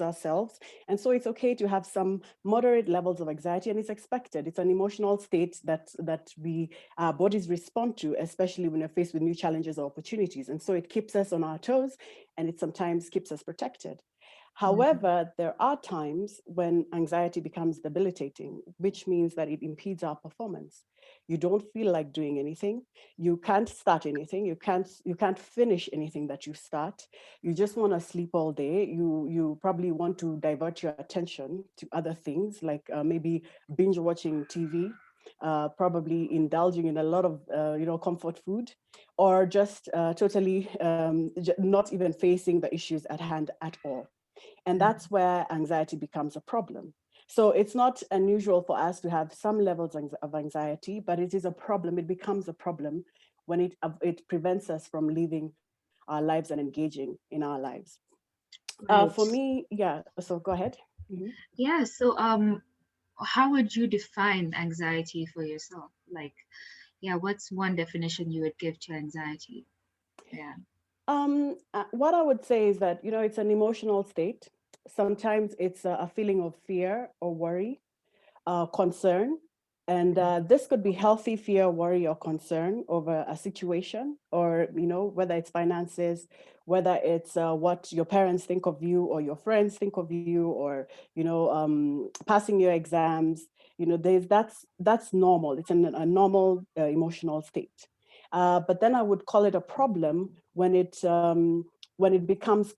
ourselves. And so it's okay to have some moderate levels of anxiety, and it's expected. It's an emotional state that we our bodies respond to, especially when we're faced with new challenges or opportunities. And so it keeps us on our toes, and it sometimes keeps us protected. Mhm. However, there are times when anxiety becomes debilitating, which means that it impedes our performance. You don't feel like doing anything. You can't start anything. You can't finish anything that you start. You just want to sleep all day. You probably want to divert your attention to other things, like maybe binge watching TV, probably indulging in a lot of comfort food, or just totally not even facing the issues at hand at all. And that's where anxiety becomes a problem. So it's not unusual for us to have some levels of anxiety, but it is a problem. It becomes a problem when it prevents us from living our lives and engaging in our lives. For Right. me, yeah, so go ahead. Mhm. Yeah. So, how would you define anxiety for yourself? Like, yeah, what's one definition you would give to anxiety? Yeah. What I would say is that, it's an emotional state. Sometimes it's a feeling of fear or worry, concern. And this could be healthy fear, worry, or concern over a situation, or, whether it's finances, whether it's what your parents think of you or your friends think of you, or, passing your exams. That's normal. It's a normal emotional state. But then I would call it a problem when it becomes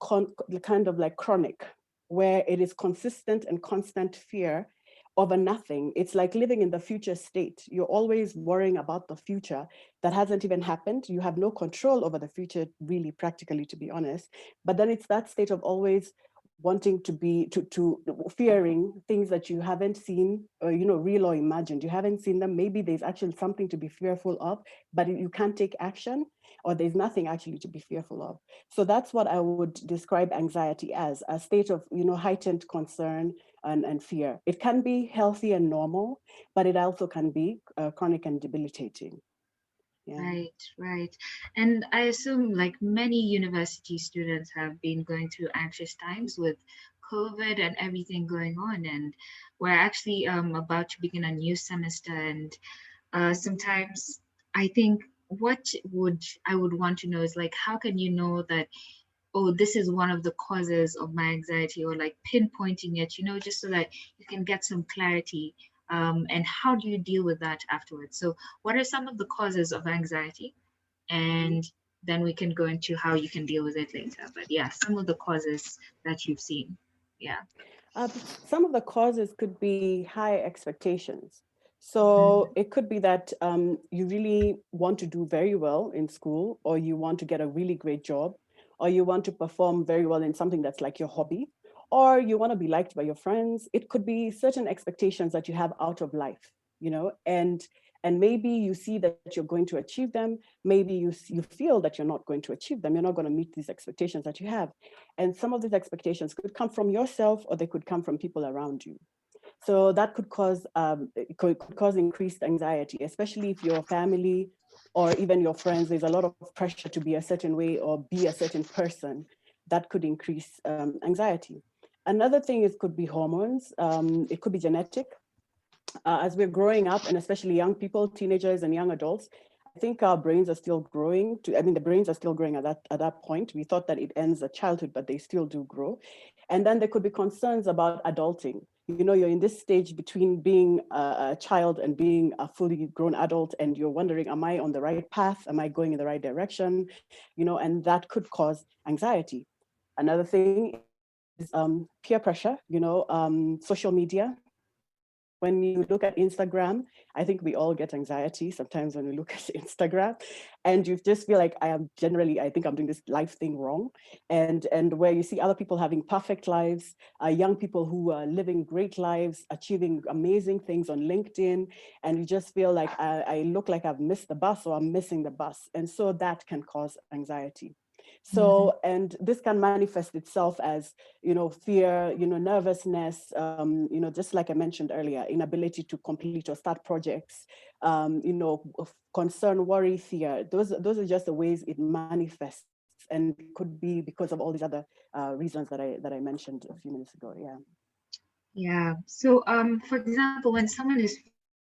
kind of like chronic, where it is consistent and constant fear over nothing. It's like living in the future state. You're always worrying about the future that hasn't even happened. You have no control over the future, really, practically, to be honest. But then it's that state of always wanting to be to fearing things that you haven't seen, or real or imagined. You haven't seen them. Maybe there's actually something to be fearful of, but you can't take action, or there's nothing actually to be fearful of. So that's what I would describe anxiety as: a state of heightened concern and fear. It can be healthy and normal, but it also can be chronic and debilitating. Yeah. Right, right. And I assume like many university students have been going through anxious times with COVID and everything going on. And we're actually about to begin a new semester. And sometimes I think what would I would want to know is like, how can you know that, oh, this is one of the causes of my anxiety, or like pinpointing it, just so that you can get some clarity. And how do you deal with that afterwards? So, what are some of the causes of anxiety? Mhm. And then we can go into how you can deal with it later. But yeah, some of the causes that you've seen. Yeah. Some of the causes could be high expectations. Mhm. So it could be that you really want to do very well in school, or you want to get a really great job, or you want to perform very well in something that's like your hobby, or you want to be liked by your friends. It could be certain expectations that you have out of life, and maybe you see that you're going to achieve them. Maybe you feel that you're not going to achieve them. You're not going to meet these expectations that you have. And some of these expectations could come from yourself, or they could come from people around you. So that could cause increased anxiety, especially if your family or even your friends, there's a lot of pressure to be a certain way or be a certain person. That could increase anxiety. Another thing is could be hormones. It could be genetic. As we're growing up, and especially young people, teenagers and young adults, I think our brains are still growing. The brains are still growing at that point. We thought that it ends at childhood, but they still do grow. And then there could be concerns about adulting. You're in this stage between being a child and being a fully grown adult, and you're wondering, am I on the right path? Am I going in the right direction? And that could cause anxiety. Another thing is peer pressure, social media. When you look at Instagram, I think we all get anxiety sometimes when we look at Instagram, and you just feel like I think I'm doing this life thing wrong. And where you see other people having perfect lives, young people who are living great lives, achieving amazing things on LinkedIn, and you just feel like I look like I've missed the bus, or I'm missing the bus. And so that can cause anxiety. Mhm. So, and this can manifest itself as, fear, nervousness, just like I mentioned earlier, inability to complete or start projects, concern, worry, fear. Those are just the ways it manifests and it could be because of all these other reasons that I mentioned a few minutes ago. Yeah. Yeah. So, for example, when someone is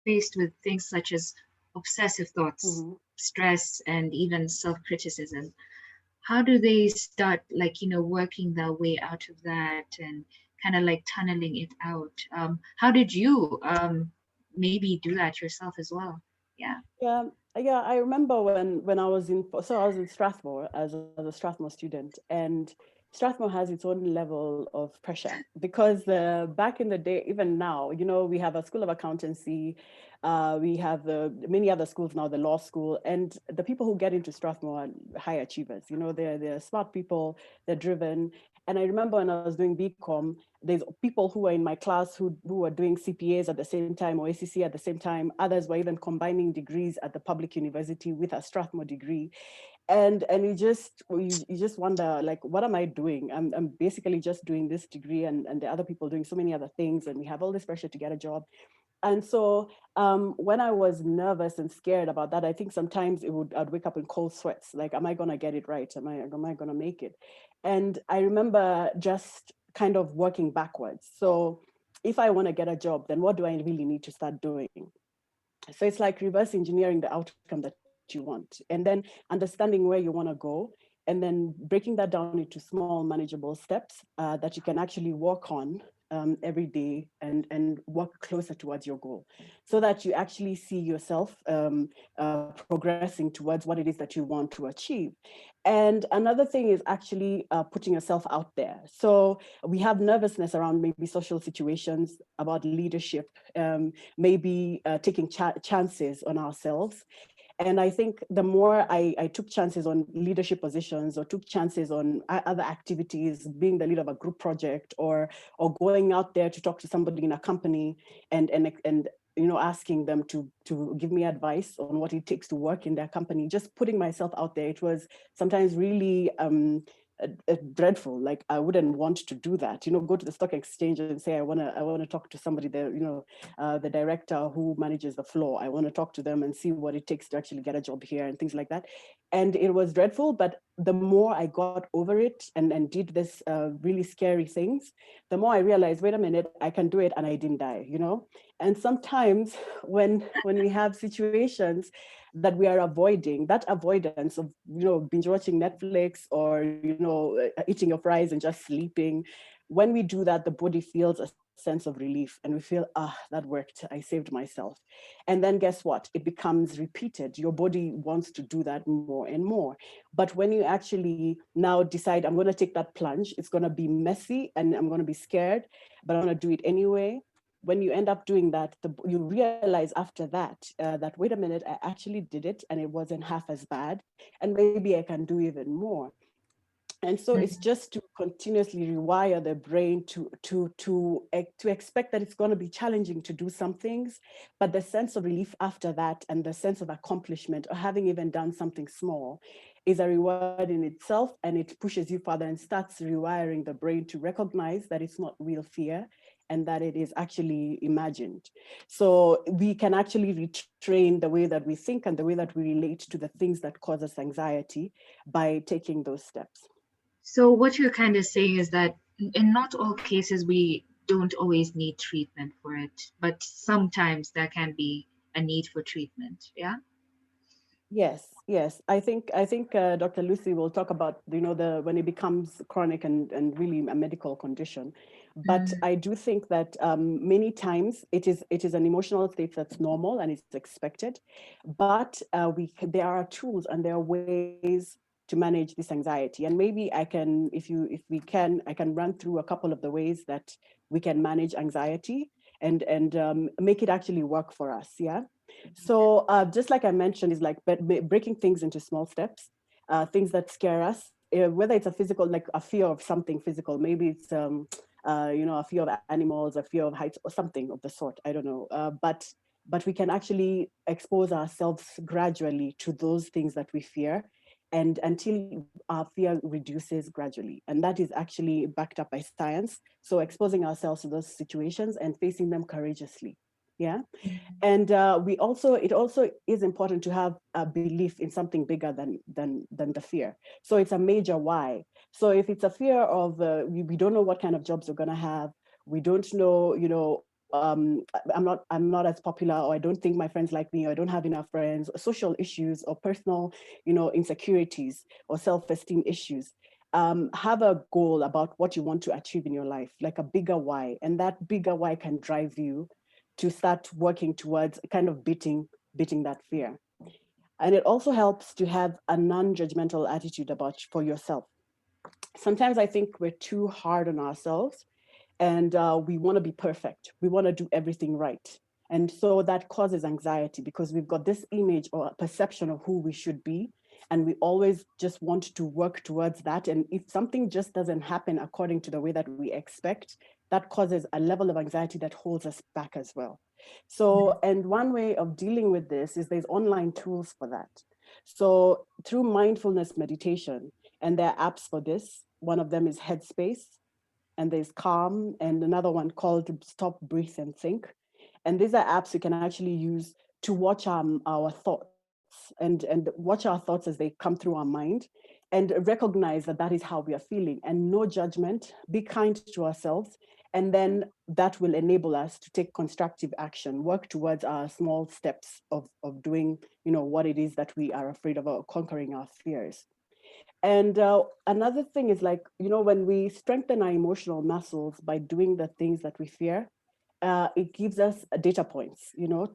faced with things such as obsessive thoughts, Mm-hmm. stress, and even self-criticism, how do they start, like, working their way out of that and kind of like tunneling it out? How did you maybe do that yourself as well? Yeah. Yeah, yeah. I remember when I was I was in Strathmore as a Strathmore student, and Strathmore has its own level of pressure because back in the day, even now, we have a school of accountancy, we have many other schools now, the law school, and the people who get into Strathmore are high achievers. They're smart people, they're driven. And I remember when I was doing BCom, there's people who were in my class who were doing CPAs at the same time or ACC at the same time. Others were even combining degrees at the public university with a Strathmore degree. And you just wonder, like, what am I doing? I'm basically just doing this degree, and the other people doing so many other things, and we have all this pressure to get a job. And so when I was nervous and scared about that, I think sometimes I'd wake up in cold sweats. Like, am I gonna get it right? Am I gonna make it? And I remember just kind of working backwards. So if I want to get a job, then what do I really need to start doing? So it's like reverse engineering the outcome that you want, and then understanding where you want to go, and then breaking that down into small, manageable steps that you can actually work on every day, and work closer towards your goal, so that you actually see yourself progressing towards what it is that you want to achieve. And another thing is actually putting yourself out there. So we have nervousness around maybe social situations, about leadership, maybe taking chances on ourselves. And I think the more I took chances on leadership positions, or took chances on other activities, being the leader of a group project, or going out there to talk to somebody in a company, and asking them to give me advice on what it takes to work in their company, just putting myself out there, it was sometimes really dreadful. Like, I wouldn't want to do that, go to the stock exchange and say, I want to talk to somebody there, the director who manages the floor. I want to talk to them and see what it takes to actually get a job here, and things like that. And it was dreadful, but the more I got over it, and did this really scary things, the more I realized, wait a minute, I can do it, and I didn't die. And sometimes when we have situations that we are avoiding, that avoidance of binge watching Netflix, or eating your fries and just sleeping, when we do that, the body feels a sense of relief, and we feel, that worked, I saved myself. And then guess what, it becomes repeated. Your body wants to do that more and more. But when you actually now decide, I'm going to take that plunge, it's going to be messy and I'm going to be scared, but I'm going to do it anyway. When you end up doing that, you realize after that, wait a minute, I actually did it, and it wasn't half as bad, and maybe I can do even more. And so it's just to continuously rewire the brain to expect that it's going to be challenging to do some things, but the sense of relief after that, and the sense of accomplishment, or having even done something small, is a reward in itself, and it pushes you further and starts rewiring the brain to recognize that it's not real fear, and that it is actually imagined. So we can actually retrain the way that we think and the way that we relate to the things that cause us anxiety by taking those steps. So what you're kind of saying is that in not all cases we don't always need treatment for it, but sometimes there can be a need for treatment. Yeah. Yes, yes. I think Dr. Lucy will talk about the when it becomes chronic and really a medical condition. But Mm. I do think that many times it is an emotional state that's normal and it's expected. But there are tools and there are ways to manage this anxiety. And maybe I can run through a couple of the ways that we can manage anxiety, and make it actually work for us. Yeah. So just like I mentioned, is like breaking things into small steps, things that scare us, whether it's a physical, like a fear of something physical, maybe it's a fear of animals, a fear of heights, or something of the sort. I don't know, but we can actually expose ourselves gradually to those things that we fear, and until our fear reduces gradually, and that is actually backed up by science. So exposing ourselves to those situations and facing them courageously. Yeah. And it also is important to have a belief in something bigger than the fear. So it's a major why. So if it's a fear of we don't know what kind of jobs we're going to have, we don't know, I'm not as popular, or I don't think my friends like me, or I don't have enough friends, or social issues, or personal, insecurities, or self-esteem issues. Have a goal about what you want to achieve in your life, like a bigger why, and that bigger why can drive you to start working towards kind of beating that fear. And it also helps to have a non-judgmental attitude about for yourself. Sometimes I think we're too hard on ourselves, and we want to be perfect. We want to do everything right. And so that causes anxiety because we've got this image or perception of who we should be. And we always just want to work towards that. And if something just doesn't happen according to the way that we expect, that causes a level of anxiety that holds us back as well. So, and one way of dealing with this is there's online tools for that. So through mindfulness meditation, and there are apps for this. One of them is Headspace, and there's Calm, and another one called Stop, Breathe, and Think. And these are apps you can actually use to watch our thoughts and watch our thoughts as they come through our mind, and recognize that that is how we are feeling, and no judgment, be kind to ourselves. And then that will enable us to take constructive action, work towards our small steps of doing, what it is that we are afraid of, or conquering our fears. And another thing is, like, when we strengthen our emotional muscles by doing the things that we fear, it gives us data points,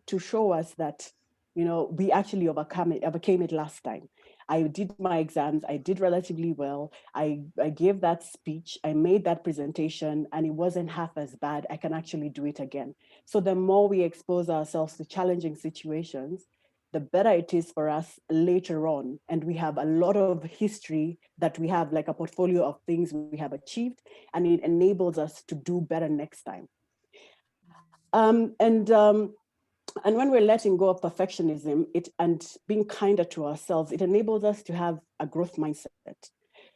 to show us that, we actually overcame it last time. I did my exams, I did relatively well. I gave that speech, I made that presentation, and it wasn't half as bad. I can actually do it again. So the more we expose ourselves to challenging situations, the better it is for us later on. And we have a lot of history that we have, like a portfolio of things we have achieved, and it enables us to do better next time. Um, and um, and when we're letting go of perfectionism, and being kinder to ourselves, it enables us to have a growth mindset.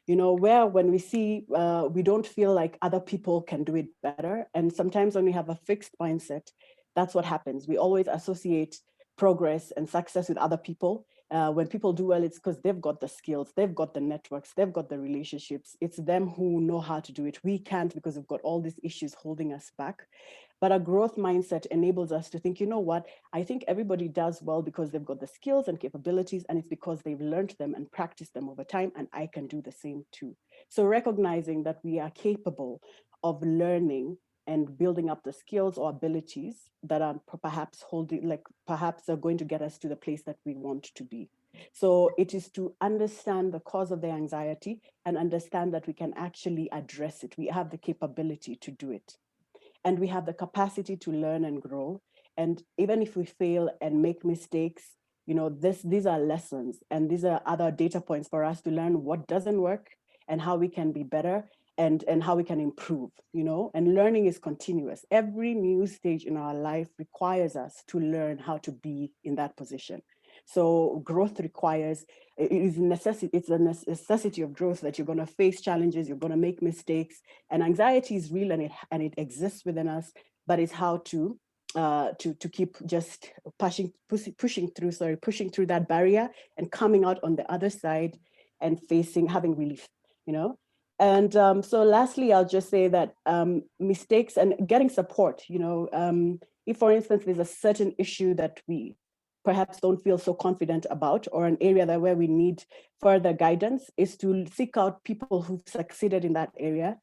Where when we see, we don't feel like other people can do it better. And sometimes when we have a fixed mindset, that's what happens. We always associate progress and success with other people. When people do well, it's because they've got the skills, they've got the networks, they've got the relationships. It's them who know how to do it. We can't, because we've got all these issues holding us back. But a growth mindset enables us to think, you know what, I think everybody does well because they've got the skills and capabilities, and it's because they've learned them and practiced them over time, and I can do the same too. So recognizing that we are capable of learning and building up the skills or abilities that are perhaps holding, like perhaps are going to get us to the place that we want to be. So it is to understand the cause of the anxiety and understand that we can actually address it. We have the capability to do it, and we have the capacity to learn and grow. And even if we fail and make mistakes, these are lessons, and these are other data points for us to learn what doesn't work and how we can be better, and how we can improve. And learning is continuous. Every new stage in our life requires us to learn how to be in that position. So growth requires, it is necessity, it's a necessity of growth, that you're going to face challenges, you're going to make mistakes, and anxiety is real, and it exists within us. But it's how to keep just pushing through that barrier, and coming out on the other side, and having relief. You know. And so lastly, I'll just say that mistakes and getting support, if, for instance, there's a certain issue that we perhaps don't feel so confident about, or an area that where we need further guidance, is to seek out people who've succeeded in that area,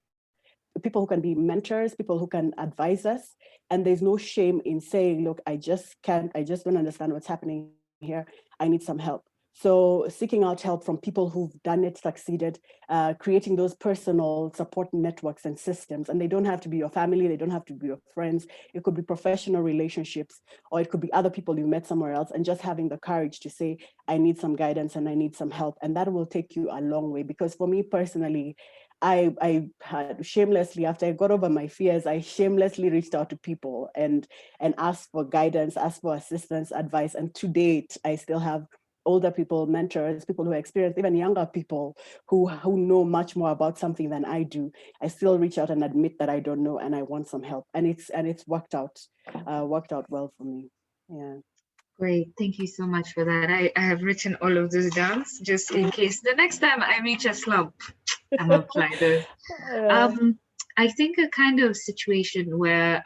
people who can be mentors, people who can advise us. And there's no shame in saying, look, I just don't understand what's happening here. I need some help. So seeking out help from people who've done it, succeeded, creating those personal support networks and systems. And they don't have to be your family, they don't have to be your friends. It could be professional relationships, or it could be other people you met somewhere else, and just having the courage to say, I need some guidance and I need some help. And that will take you a long way. Because for me personally, I had shamelessly, after I got over my fears, I shamelessly reached out to people and asked for guidance, asked for assistance, advice. And to date, I still have older people, mentors, people who are experienced, even younger people who know much more about something than I do, I still reach out and admit that I don't know and I want some help. And it's worked out well for me. Yeah. Great. Thank you so much for that. I have written all of those down just in case the next time I reach a slump, I'm gonna apply those. Yeah. Um, I think a kind of situation where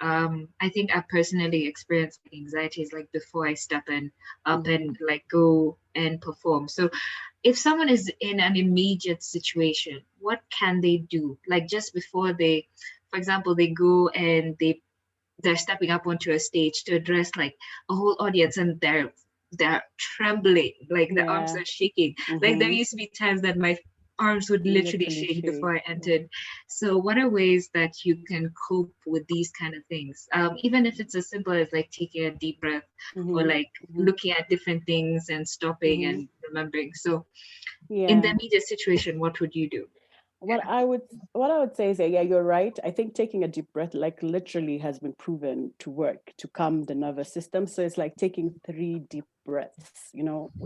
I think I personally experience like anxiety is like before I step in up Mhm. and like go and perform. So if someone is in an immediate situation, what can they do? Like just before they, for example, they go and they're stepping up onto a stage to address like a whole audience and they're trembling, like the arms Yeah. are shaking. Like there Mm-hmm. used to be times that my arms would literally Literally shake before shake. I Yeah. entered. So what are ways that you can cope with these kind of things, even if it's as simple as like taking a deep breath or Mm-hmm. like Mm-hmm. looking at different things and stopping Mm-hmm. and remembering. So in the Yeah. immediate situation, what would you do? What Yeah. I would what I would say is that, yeah, you're right. I think taking a deep breath like literally has been proven to work to calm the nervous system. So it's like taking 3 deep breaths,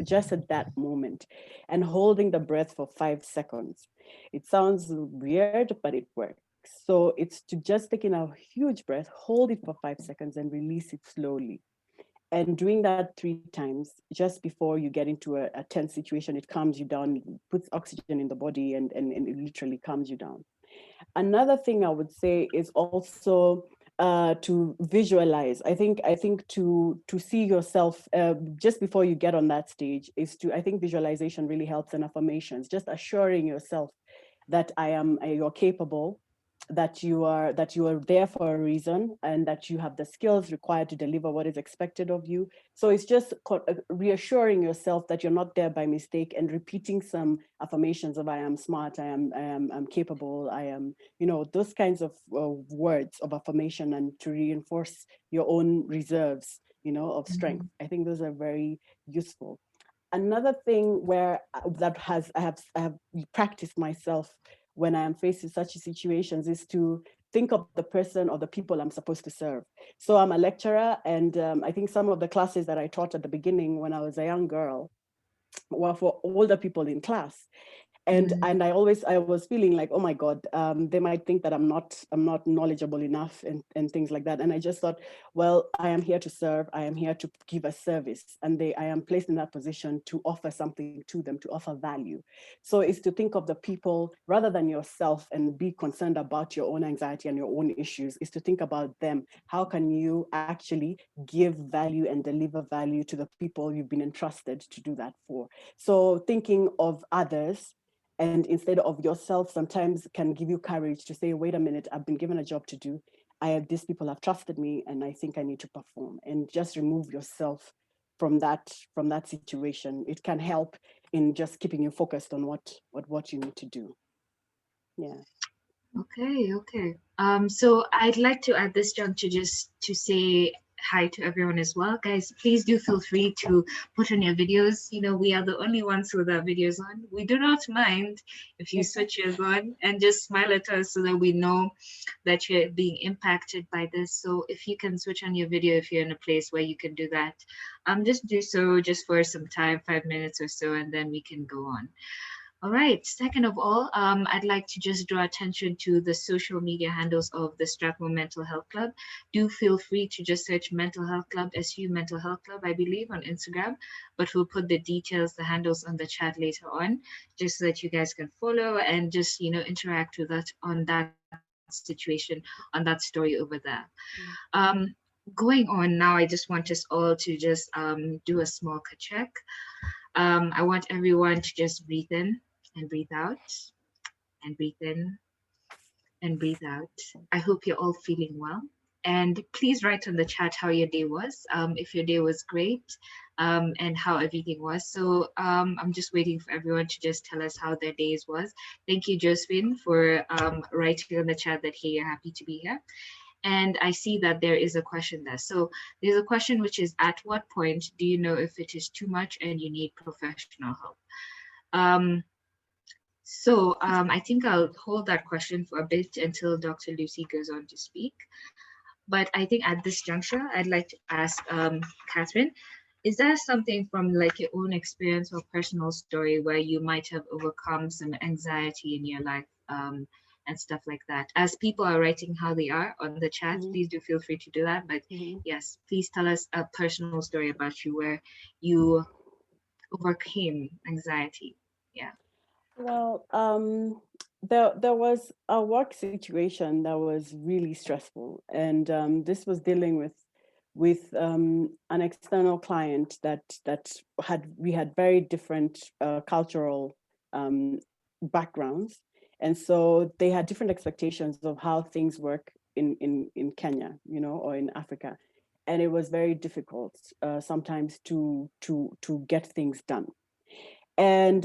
just at that moment, and holding the breath for 5 seconds. It sounds weird, but it works. So it's to just take in a huge breath, hold it for 5 seconds, and release it slowly. And doing that 3 times just before you get into a tense situation, it calms you down, puts oxygen in the body, and it literally calms you down. Another thing I would say is also to visualize. I think to see yourself just before you get on that stage is to I think visualization really helps, and affirmations, just assuring yourself that you're capable, that you are there for a reason, and that you have the skills required to deliver what is expected of you. So it's just reassuring yourself that you're not there by mistake, and repeating some affirmations of I am smart, I'm capable, I am, those kinds of words of affirmation, and to reinforce your own reserves, of strength. Mhm. I think those are very useful. Another thing where that has I have practiced myself when I am faced with such situations is to think of the person or the people I'm supposed to serve. So I'm a lecturer, and I think some of the classes that I taught at the beginning when I was a young girl were for older people in class. And I was feeling like, oh my God, they might think that I'm not knowledgeable enough, and things like that. And I just thought, well, I am here to serve, I am here to give a service, and I am placed in that position to offer something to them, to offer value. So it's to think of the people rather than yourself, and be concerned about your own anxiety and your own issues, is to think about them. How can you actually give value and deliver value to the people you've been entrusted to do that for? So thinking of others, and instead of yourself, sometimes can give you courage to say, wait a minute, I've been given a job to do. These people have trusted me, and I think I need to perform. And just remove yourself from that situation. It can help in just keeping you focused on what you need to do. Yeah. Okay, okay. So I'd like to at this juncture just to say hi to everyone as well. Guys, please do feel free to put on your videos. You know, we are the only ones with our videos on. We do not mind if you switch yours on and just smile at us so that we know that you're being impacted by this. So if you can switch on your video if you're in a place where you can do that, just do so just for some time, 5 minutes or so, and then we can go on. All right. Second of all, I'd like to just draw attention to the social media handles of the Strathmore Mental Health Club. Do feel free to just search Mental Health Club, SU Mental Health Club, I believe, on Instagram. But we'll put the details, the handles on the chat later on, just so that you guys can follow and just, interact with us on that situation, on that story over there. Um, Going on now, I just want us all to just do a small check. I want everyone to just breathe in and breathe out and breathe in and breathe out. I hope you're all feeling well. And please write on the chat how your day was, if your day was great, and how everything was. So I'm just waiting for everyone to just tell us how their days was. Thank you, Josephine, for writing on the chat that, hey, you're happy to be here. And I see that there is a question there. So there's a question which is, at what point do you know if it is too much and you need professional help? Um, I think I'll hold that question for a bit until Dr. Lucy goes on to speak. But I think at this juncture, I'd like to ask Catherine, Is there something from like your own experience or personal story where you might have overcome some anxiety in your life, and stuff like that? As people are writing how they are on the chat, Mhm, please do feel free to do that. But mhm. yes, please tell us a personal story about you where you overcame anxiety. Yeah. Well, there was a work situation that was really stressful, and this was dealing with an external client that had we had very different cultural um, backgrounds, and so they had different expectations of how things work in Kenya, you know, or in Africa, and it was very difficult sometimes to get things done. And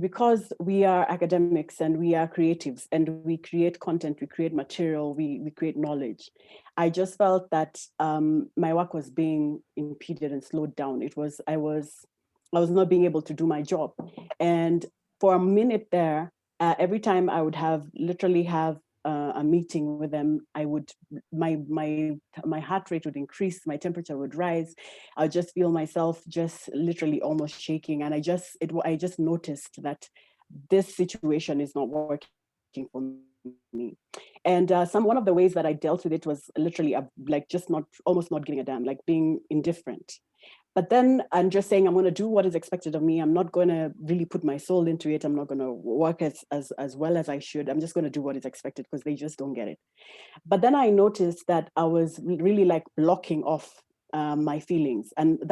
because we are academics and we are creatives and we create content, we create material, we create knowledge, I just felt that my work was being impeded and slowed down. I was not being able to do my job. And for a minute there, every time I would have literally have a meeting with them, I would my heart rate would increase, my temperature would rise. I just feel myself just literally almost shaking, and I just noticed that this situation is not working for me. And one of the ways that I dealt with it was literally like just not almost not giving a damn, like being indifferent. But then I'm just saying I'm going to do what is expected of me. I'm not going to really put my soul into it. I'm not going to work as well as I should. I'm just going to do what is expected because they just don't get it. But then I noticed that I was really like blocking off my feelings. And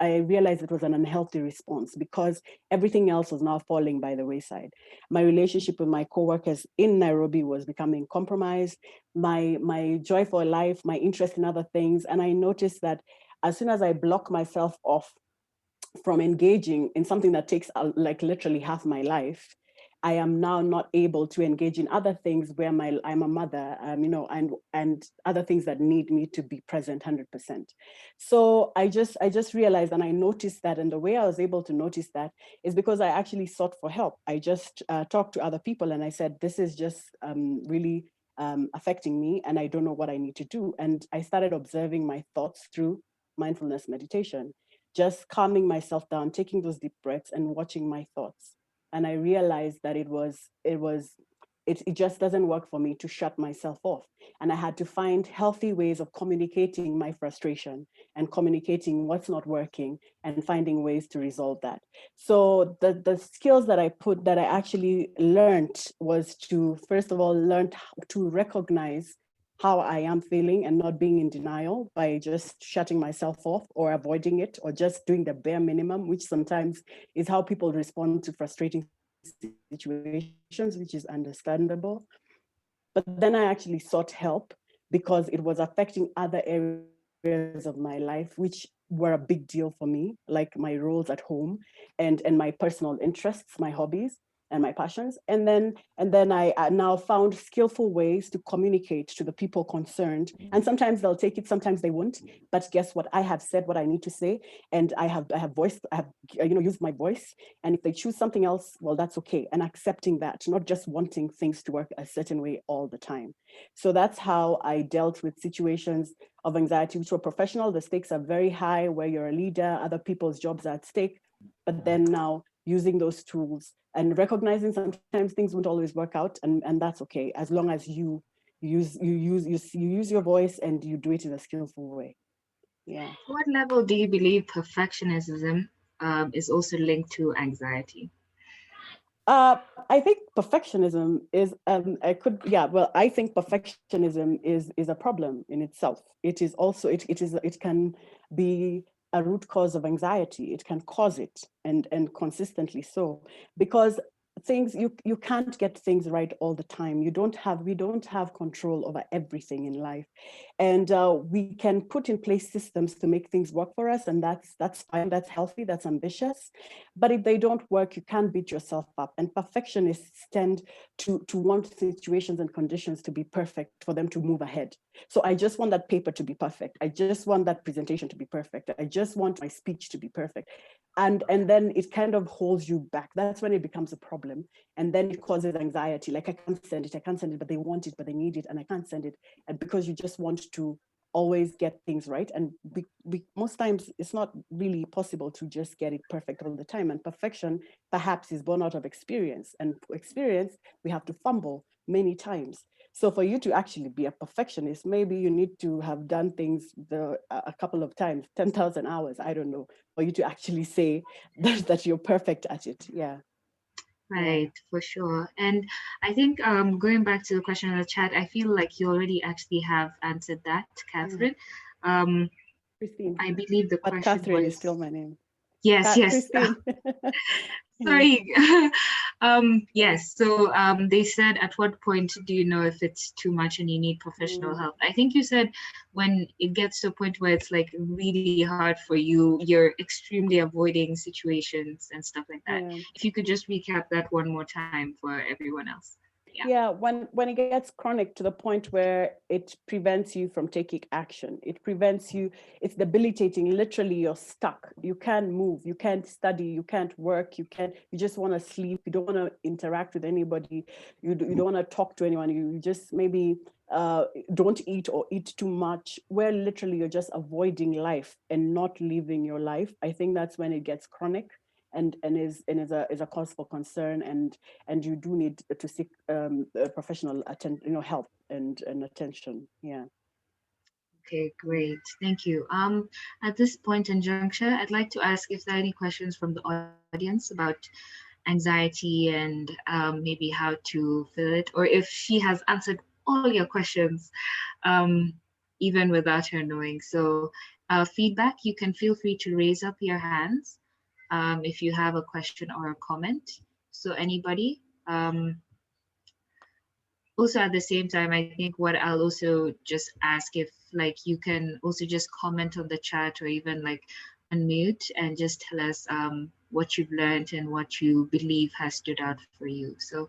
I realized it was an unhealthy response because everything else was now falling by the wayside. My relationship with my coworkers in Nairobi was becoming compromised, my joy for life, my interest in other things. And I noticed that as soon as I block myself off from engaging in something that takes like literally half my life, I am now not able to engage in other things where I'm a mother, you know, and other things that need me to be present 100%. So I just realized, and I noticed that, and the way I was able to notice that is because I actually sought for help. I just talked to other people, and I said, this is just really affecting me, and I don't know what I need to do. And I started observing my thoughts through mindfulness meditation, just calming myself down, taking those deep breaths and watching my thoughts. And I realized that it just doesn't work for me to shut myself off. And I had to find healthy ways of communicating my frustration and communicating what's not working and finding ways to resolve that. So the skills that I actually learned was to, first of all, learn to recognize how I am feeling and not being in denial by just shutting myself off or avoiding it or just doing the bare minimum, which sometimes is how people respond to frustrating situations, which is understandable. But then I actually sought help because it was affecting other areas of my life, which were a big deal for me, like my roles at home and my personal interests, my hobbies and my passions. And then I now found skillful ways to communicate to the people concerned. And sometimes they'll take it, sometimes they won't. But guess what? I have said what I need to say, and I have used my voice. And if they choose something else, well, that's okay. And accepting that, not just wanting things to work a certain way all the time. So that's how I dealt with situations of anxiety, which were professional. The stakes are very high, where you're a leader, other people's jobs are at stake. But then now using those tools and recognizing sometimes things won't always work out, and that's okay, as long as you use your voice and you do it in a skillful way. Yeah. What level do you believe perfectionism is also linked to anxiety? I think perfectionism is I think perfectionism is a problem in itself. It is also it can be a root cause of anxiety. It can cause it, and consistently so, because things you can't get things right all the time. We don't have control over everything in life, and we can put in place systems to make things work for us, and that's fine, that's healthy, that's ambitious. But if they don't work, you can't beat yourself up. And perfectionists tend to want situations and conditions to be perfect for them to move ahead. So I just want that paper to be perfect. I just want that presentation to be perfect. I just want my speech to be perfect. And then it kind of holds you back. That's when it becomes a problem. And then it causes anxiety. Like, I can't send it, but they want it, but they need it, and I can't send it. And because you just want to always get things right. And most times it's not really possible to just get it perfect all the time. And perfection perhaps is born out of experience. And experience, we have to fumble many times. So for you to actually be a perfectionist, maybe you need to have done things a couple of times, 10,000 hours, I don't know, for you to actually say that you're perfect at it. Yeah. Yeah. Right, for sure. And I think going back to the question in the chat, I feel like you already actually have answered that, Mm. Catherine. Um, Christine. I believe the But question Catherine is still was my name. yes, yes. Christine. Yeah. Sorry. Yes. So they said, at what point do you know if it's too much and you need professional Mm, help? I think you said when it gets to a point where it's like really hard for you, you're extremely avoiding situations and stuff like that. yeah. If you could just recap that one more time for everyone else. Yeah. Yeah, when it gets chronic to the point where it prevents you from taking action, it prevents you, it's debilitating. Literally, you're stuck. You can't move, you can't study, you can't work, you just want to sleep, you don't want to interact with anybody, you don't want to talk to anyone, you just maybe don't eat or eat too much, where literally you're just avoiding life and not living your life. I think that's when it gets chronic and is a cause for concern, and you do need to seek professional help and attention. Yeah. Okay, Mm. great. Thank you. At this point in juncture, I'd like to ask if there are any questions from the audience about anxiety and maybe how to fill it, or if she has answered all your questions, um, even without her knowing. So, feedback, you can feel free to raise up your hands if you have a question or a comment. So, anybody? Also at the same time, I think what I'll also just ask if like you can also just comment on the chat or even like unmute and just tell us what you've learned and what you believe has stood out for you. So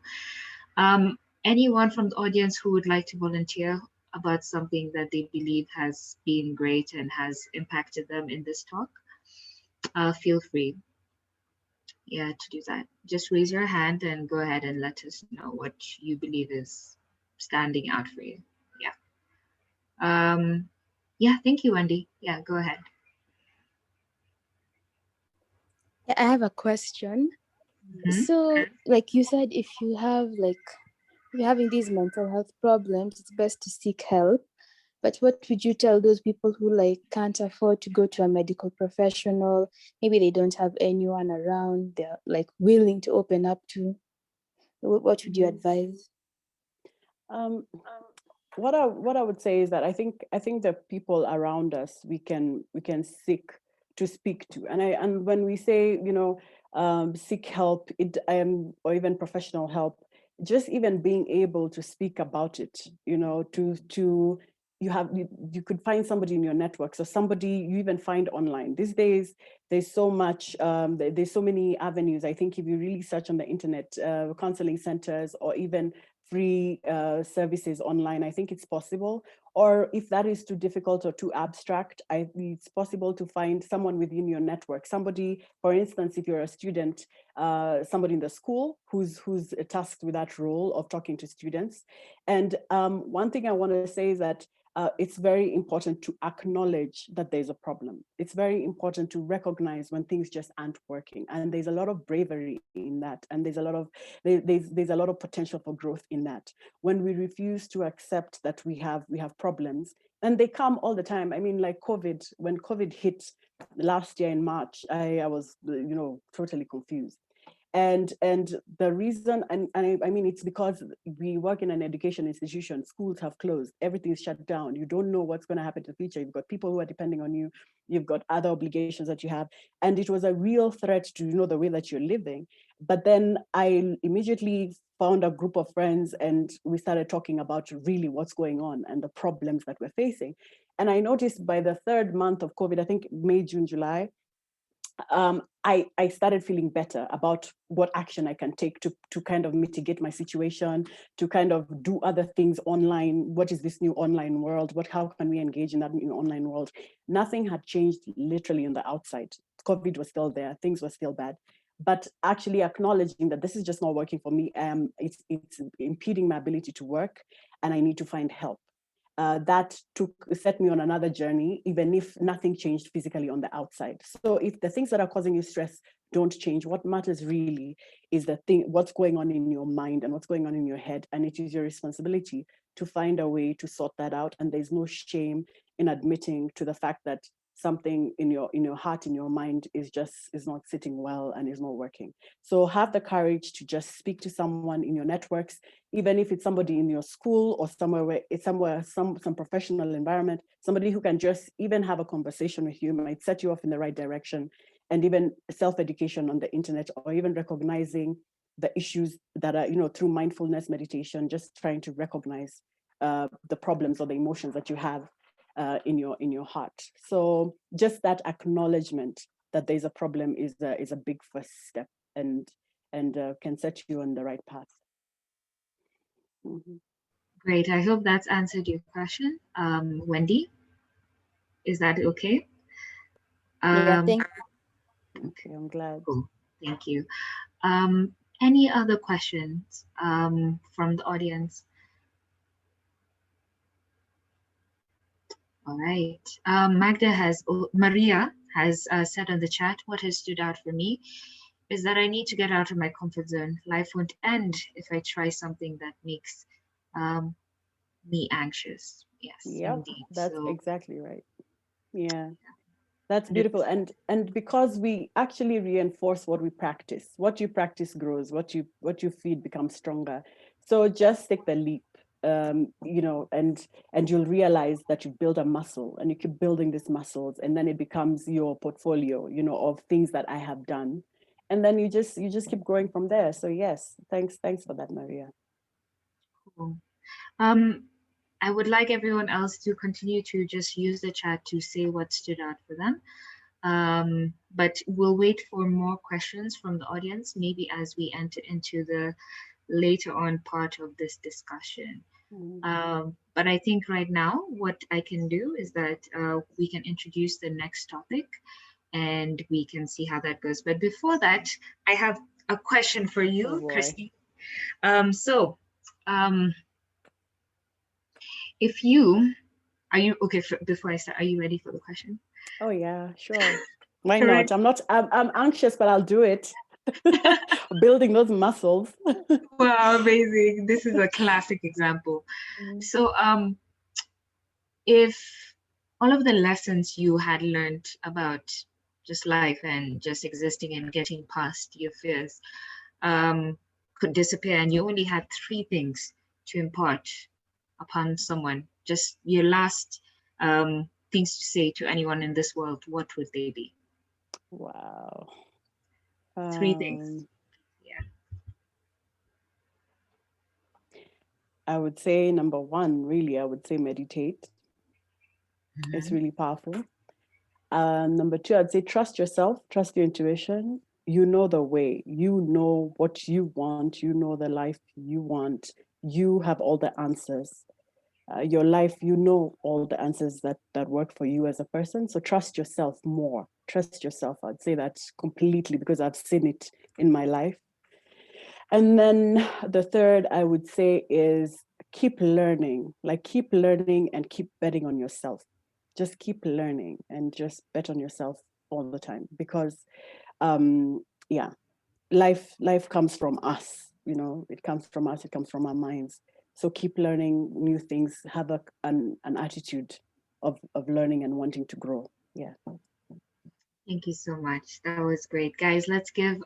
anyone from the audience who would like to volunteer about something that they believe has been great and has impacted them in this talk, feel free, yeah, to do that. Just raise your hand and go ahead and let us know what you believe is standing out for you. Yeah. Yeah, thank you, Wendy. Yeah, go ahead. Yeah, I have a question. Mhm. So, like you said, if you're having these mental health problems, it's best to seek help. But what would you tell those people who like can't afford to go to a medical professional? Maybe they don't have anyone around they're like willing to open up to. What would you Mhm. advise? Um, what I would say is that I think the people around us we can seek to speak to, and when we say seek help, or even professional help, just even being able to speak about it, to you could find somebody in your network, so somebody you even find online these days. There's so much, there's so many avenues. I think if you really search on the internet, counseling centers or even free services online, I think it's possible. Or if that is too difficult or too abstract, it's possible to find someone within your network. Somebody, for instance, if you're a student, somebody in the school who's tasked with that role of talking to students. And one thing I want to say is that it's very important to acknowledge that there's a problem. It's very important to recognize when things just aren't working. And there's a lot of bravery in that. And there's a lot of potential for growth in that. When we refuse to accept that we have problems, and they come all the time. I mean, like COVID, when COVID hit last year in March, I was, totally confused. And the reason, I mean, it's because we work in an education institution. Schools have closed, everything's shut down. You don't know what's going to happen in the future. You've got people who are depending on you, you've got other obligations that you have, and it was a real threat to the way that you're living. But then I immediately found a group of friends, and we started talking about really what's going on and the problems that we're facing. And I noticed by the third month of COVID, I think May, June, July, I started feeling better about what action I can take to kind of mitigate my situation, to kind of do other things online. What is this new online world? How can we engage in that new online world? Nothing had changed literally on the outside. COVID was still there. Things were still bad. But actually acknowledging that this is just not working for me, it's impeding my ability to work, and I need to find help. that set me on another journey, even if nothing changed physically on the outside. So if the things that are causing you stress don't change, what matters really is what's going on in your mind and what's going on in your head. And it is your responsibility to find a way to sort that out. And there's no shame in admitting to the fact that something in your heart, in your mind is not sitting well and is not working. So have the courage to just speak to someone in your networks, even if it's somebody in your school or some professional environment, somebody who can just even have a conversation with you, might set you off in the right direction. And even self-education on the internet, or even recognizing the issues that are, through mindfulness meditation, just trying to recognize the problems or the emotions that you have in your heart. So just that acknowledgement that there's a problem is a big first step, and can set you on the right path. Mm-hmm. Great. I hope that's answered your question. Wendy, is that okay? Yeah, thank Okay, I'm glad. Cool. Thank you. Any other questions from the audience? All right. Maria has said on the chat, what has stood out for me is that I need to get out of my comfort zone. Life won't end if I try something that makes me anxious. Yes, Yep, indeed. that's So exactly right. Yeah, that's and beautiful. And because we actually reinforce what we practice, what you practice grows, what you feed becomes stronger. So just take the leap, and you'll realize that you've built a muscle, and you keep building these muscles, and then it becomes your portfolio, of things that I have done. And then you just keep growing from there. So yes, thanks for that, Maria. cool. I would like everyone else to continue to just use the chat to say what stood out for them. But we'll wait for more questions from the audience, maybe as we enter into the later on part of this discussion. But I think right now what I can do is that we can introduce the next topic and we can see how that goes. But before that, I have a question for you, Christy. So if you are you okay before I start, are you ready for the question? Oh yeah, sure. Why not? I'm anxious, but I'll do it. Building those muscles. Wow, amazing. This is a classic example. So if all of the lessons you had learned about just life and just existing and getting past your fears could disappear, and you only had three things to impart upon someone, just your last things to say to anyone in this world, what would they be? Wow. Three things. Yeah. I would say number one, really, I would say meditate. It's really powerful. Number two, I'd say trust yourself, trust your intuition. You know the way, you know what you want, you know the life you want. You have all the answers. Your life, you know all the answers that work for you as a person. So trust yourself more. Trust yourself. I'd say that completely, because I've seen it in my life. And then the third I would say is keep learning, and keep betting on yourself. Just keep learning and just bet on yourself all the time, because yeah, life comes from us, it comes from us, it comes from our minds. So keep learning new things, have an attitude of learning and wanting to grow. Yeah. Thank you so much. That was great. Guys, let's give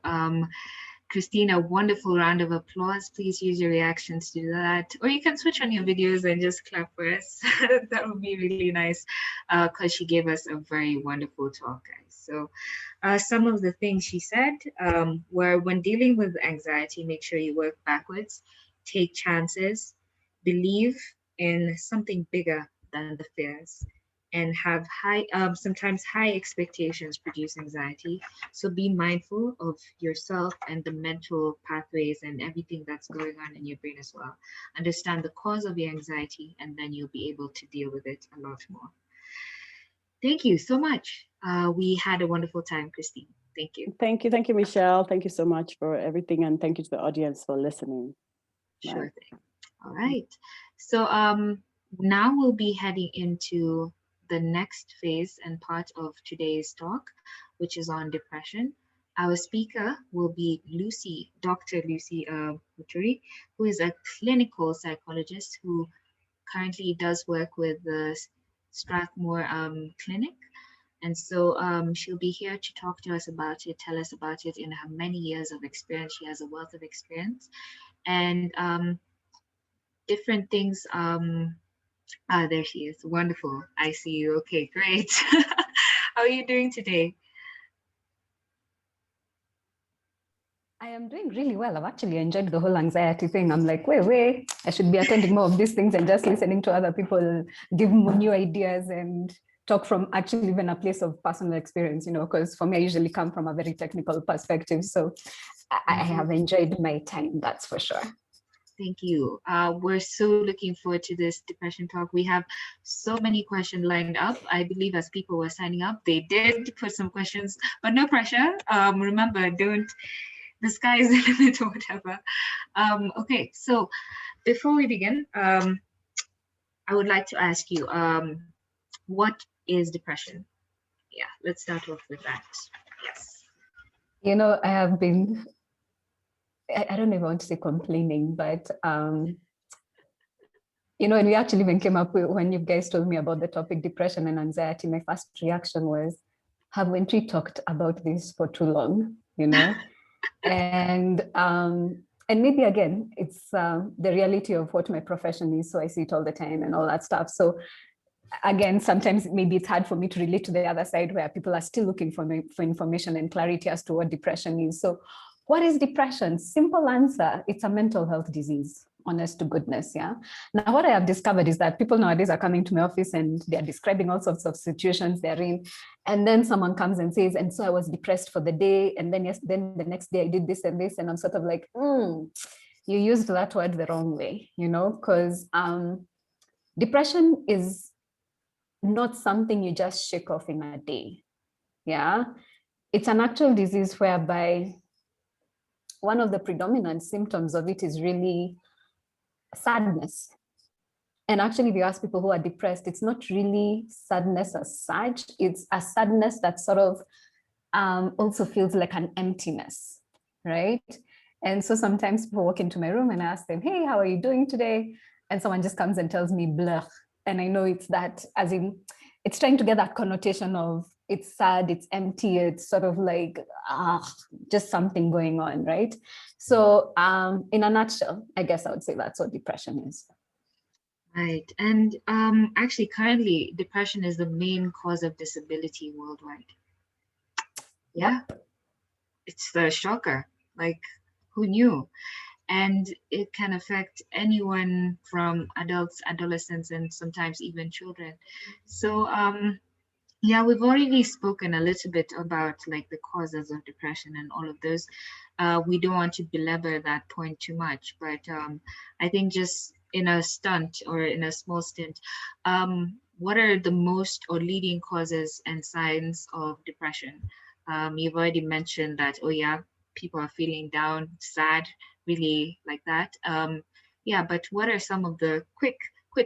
Christine a wonderful round of applause. Please use your reactions to do that. Or you can switch on your videos and just clap for us. That would be really nice, because she gave us a very wonderful talk, guys. So some of the things she said were, when dealing with anxiety, make sure you work backwards, take chances, believe in something bigger than the fears, and have sometimes high expectations produce anxiety. So be mindful of yourself and the mental pathways and everything that's going on in your brain as well. Understand the cause of your anxiety, and then you'll be able to deal with it a lot more. Thank you so much. We had a wonderful time, Christine. Thank you. Thank you, Michelle. Thank you so much for everything, and thank you to the audience for listening. Sure thing. All right. So Now we'll be heading into the next phase and part of today's talk, which is on depression. Our speaker will be Lucy, Dr. Lucy Muturi, who is a clinical psychologist who currently does work with the Strathmore Clinic. And so she'll be here to talk to us about it, tell us about it in her many years of experience. She has a wealth of experience and different things. There she is. Wonderful. I see you. Okay, great. How are you doing today? I am doing really well. I've actually enjoyed the whole anxiety thing. I'm like, wait, I should be attending more of these things and just listening to other people give new ideas and talk from actually even a place of personal experience, because for me, I usually come from a very technical perspective. So I have enjoyed my time, that's for sure. Thank you. We're so looking forward to this depression talk. We have so many questions lined up. I believe as people were signing up, they did put some questions, but no pressure. Remember, the sky is the limit or whatever. Okay, so before we begin, I would like to ask you, what is depression? Yeah, let's start off with that. Yes. I have been, I don't even want to say complaining, but when we actually even came up with, when you guys told me about the topic depression and anxiety, my first reaction was, haven't we talked about this for too long, and maybe again, it's the reality of what my profession is. So I see it all the time and all that stuff. So again, sometimes maybe it's hard for me to relate to the other side where people are still looking for information and clarity as to what depression is. So what is depression? Simple answer, it's a mental health disease, honest to goodness, yeah? Now, what I have discovered is that people nowadays are coming to my office and they're describing all sorts of situations they're in. And then someone comes and says, and so I was depressed for the day. And then then the next day I did this and this. And I'm sort of like, you used that word the wrong way, because depression is not something you just shake off in a day. Yeah, it's an actual disease whereby one of the predominant symptoms of it is really sadness. And actually, if you ask people who are depressed, it's not really sadness as such. It's a sadness that sort of also feels like an emptiness, right? And so sometimes people walk into my room and I ask them, hey, how are you doing today? And someone just comes and tells me, blah. And I know it's that, as in, it's trying to get that connotation of it's sad, it's empty, it's sort of like, just something going on, right? So in a nutshell, I guess I would say that's what depression is. Right. And actually, currently, depression is the main cause of disability worldwide. Yeah. It's the shocker. Like, who knew? And it can affect anyone from adults, adolescents, and sometimes even children. So, yeah, we've already spoken a little bit about like the causes of depression and all of those. We don't want to belabor that point too much, but I think just in a stunt or in a small stint, what are the most or leading causes and signs of depression? You've already mentioned that, oh yeah, people are feeling down, sad, really like that. Yeah, but what are some of the quick,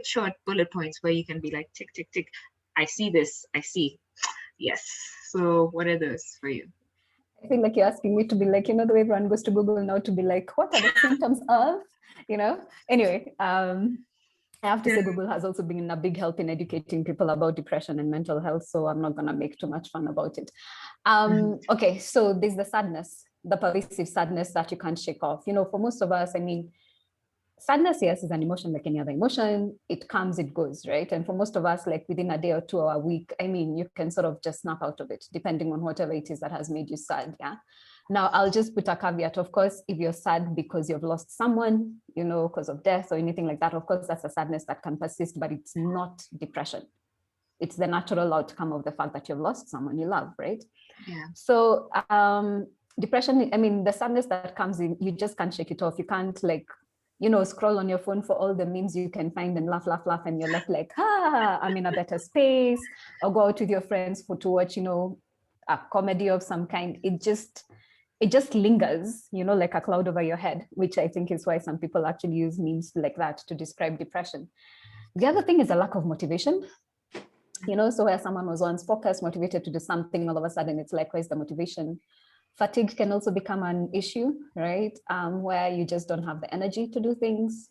short bullet points where you can be like, tick, tick, tick, I see this, I see. Yes. So what are those for you? I feel like you're asking me to be like, the way everyone goes to Google now to be like, what are the symptoms of, Anyway, I have to say Google has also been a big help in educating people about depression and mental health. So I'm not going to make too much fun about it. Okay, so there's the sadness, the pervasive sadness that you can't shake off. For most of us, I mean, sadness, yes, is an emotion like any other emotion. It comes, it goes, right? And for most of us, like within a day or 2 or a week, I mean, you can sort of just snap out of it, depending on whatever it is that has made you sad, yeah? Now, I'll just put a caveat. Of course, if you're sad because you've lost someone, because of death or anything like that, of course, that's a sadness that can persist, but it's not depression. It's the natural outcome of the fact that you've lost someone you love, right? Yeah. So depression, I mean, the sadness that comes in, you just can't shake it off. You can't like, scroll on your phone for all the memes you can find and laugh, and you're left like, I'm in a better space, or go out with your friends to watch, a comedy of some kind. It just lingers, like a cloud over your head, which I think is why some people actually use memes like that to describe depression. The other thing is a lack of motivation. So where someone was once focused, motivated to do something, all of a sudden it's like, where's the motivation? Fatigue can also become an issue, right? Where you just don't have the energy to do things.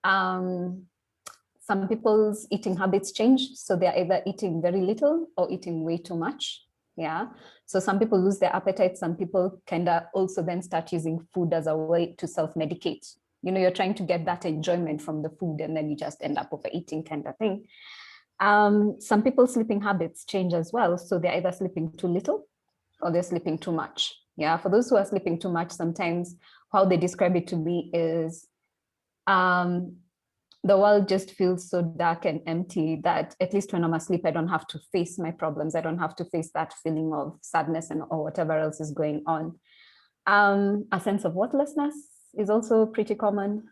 Some people's eating habits change. So they're either eating very little or eating way too much. Yeah. So some people lose their appetite. Some people kind of also then start using food as a way to self-medicate. You're trying to get that enjoyment from the food and then you just end up overeating kind of thing. Some people's sleeping habits change as well. So they're either sleeping too little or they're sleeping too much. Yeah. For those who are sleeping too much, sometimes how they describe it to me is, the world just feels so dark and empty that at least when I'm asleep, I don't have to face my problems. I don't have to face that feeling of sadness or whatever else is going on. A sense of worthlessness is also pretty common.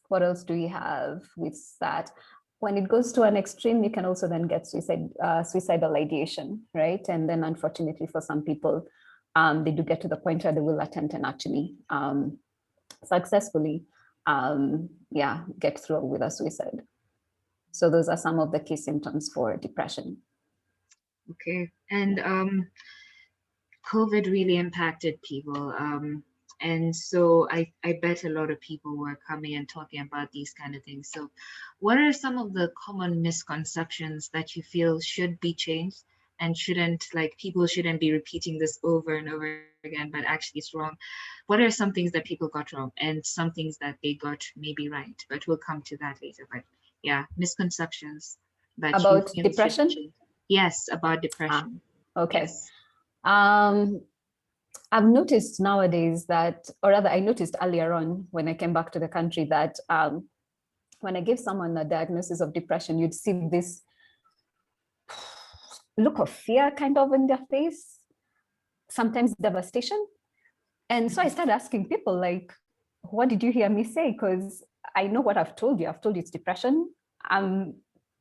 What else do we have with that? When it goes to an extreme, you can also then get suicidal ideation, right? And then unfortunately for some people, they do get to the point where they will attempt and actually successfully get through with a suicide. So those are some of the key symptoms for depression. Okay. And COVID really impacted people. And so I bet a lot of people were coming and talking about these kind of things. So what are some of the common misconceptions that you feel should be changed and people shouldn't be repeating this over and over again, but actually it's wrong? What are some things that people got wrong and some things that they got maybe right? But we'll come to that later. But yeah, misconceptions that about depression? Yes, about depression. Okay. Yes. I've noticed nowadays that, or rather I noticed earlier on when I came back to the country that when I give someone a diagnosis of depression, you'd see this look of fear kind of in their face, sometimes devastation. And so I started asking people like, what did you hear me say? Because I know what I've told you. I've told you it's depression.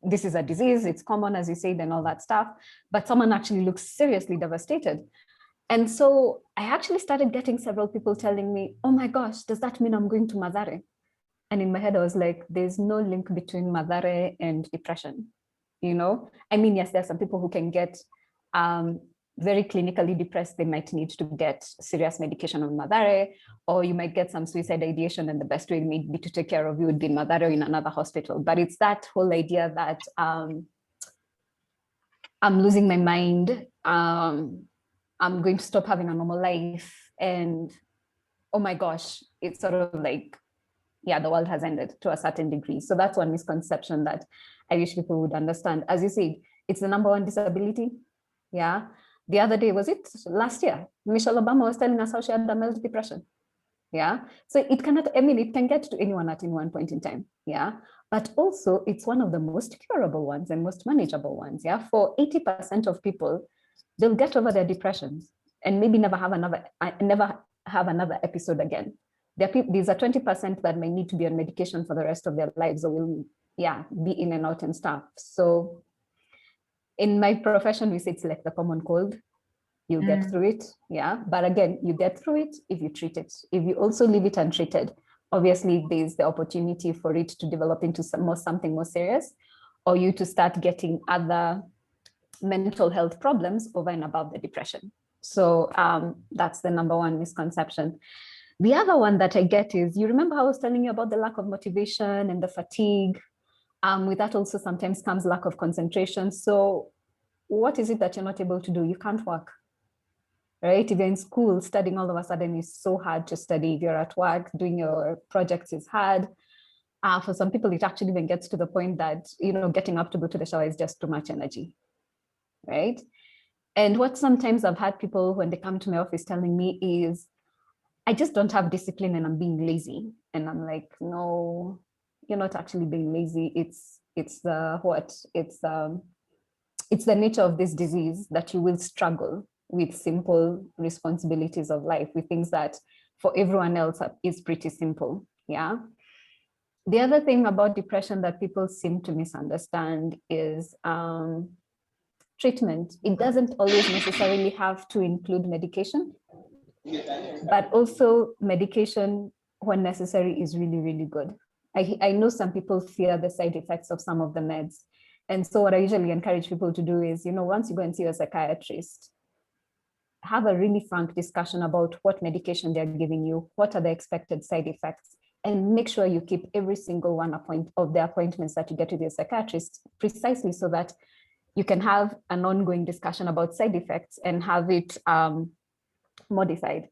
This is a disease. It's common, as you said, and all that stuff. But someone actually looks seriously devastated. And so I actually started getting several people telling me, oh my gosh, does that mean I'm going to Mathare? And in my head, I was like, there's no link between Mathare and depression. I mean, yes, there are some people who can get very clinically depressed. They might need to get serious medication on Mathare, or you might get some suicide ideation, and the best way maybe to take care of you would be in Mathare or in another hospital. But it's that whole idea that I'm losing my mind, I'm going to stop having a normal life, and oh my gosh, it's sort of like, yeah, the world has ended to a certain degree. So that's one misconception that I wish people would understand. As you said, it's the number one disability. Yeah. The other day, was it last year? Michelle Obama was telling us how she had a mild depression. Yeah. So it cannot, it can get to anyone at any one point in time. Yeah. But also it's one of the most curable ones and most manageable ones. Yeah. For 80% of people, they'll get over their depressions and maybe never have another episode again. These are 20% that may need to be on medication for the rest of their lives, or will be in and out and stuff. So in my profession, we say it's like the common cold. You'll get through it. Yeah. But again, you get through it if you treat it. If you also leave it untreated, obviously there's the opportunity for it to develop into something more serious, or you to start getting other mental health problems over and above the depression. So that's the number one misconception. The other one that I get is, you remember how I was telling you about the lack of motivation and the fatigue? With that also sometimes comes lack of concentration. So what is it that you're not able to do? You can't work, right? If you're in school, studying all of a sudden is so hard to study. If you're at work, doing your projects is hard. For some people, it actually even gets to the point that, getting up to go to the shower is just too much energy, right? And what sometimes I've had people when they come to my office telling me is, I just don't have discipline and I'm being lazy. And I'm like, no, you're not actually being lazy. It's the nature of this disease that you will struggle with simple responsibilities of life, with things that for everyone else is pretty simple. Yeah. The other thing about depression that people seem to misunderstand is treatment. It doesn't always necessarily have to include medication, but also medication when necessary is really, really good. I know some people fear the side effects of some of the meds. And so what I usually encourage people to do is, once you go and see a psychiatrist, have a really frank discussion about what medication they're giving you, what are the expected side effects, and make sure you keep every single one of the appointments that you get with your psychiatrist, precisely so that you can have an ongoing discussion about side effects and have it modified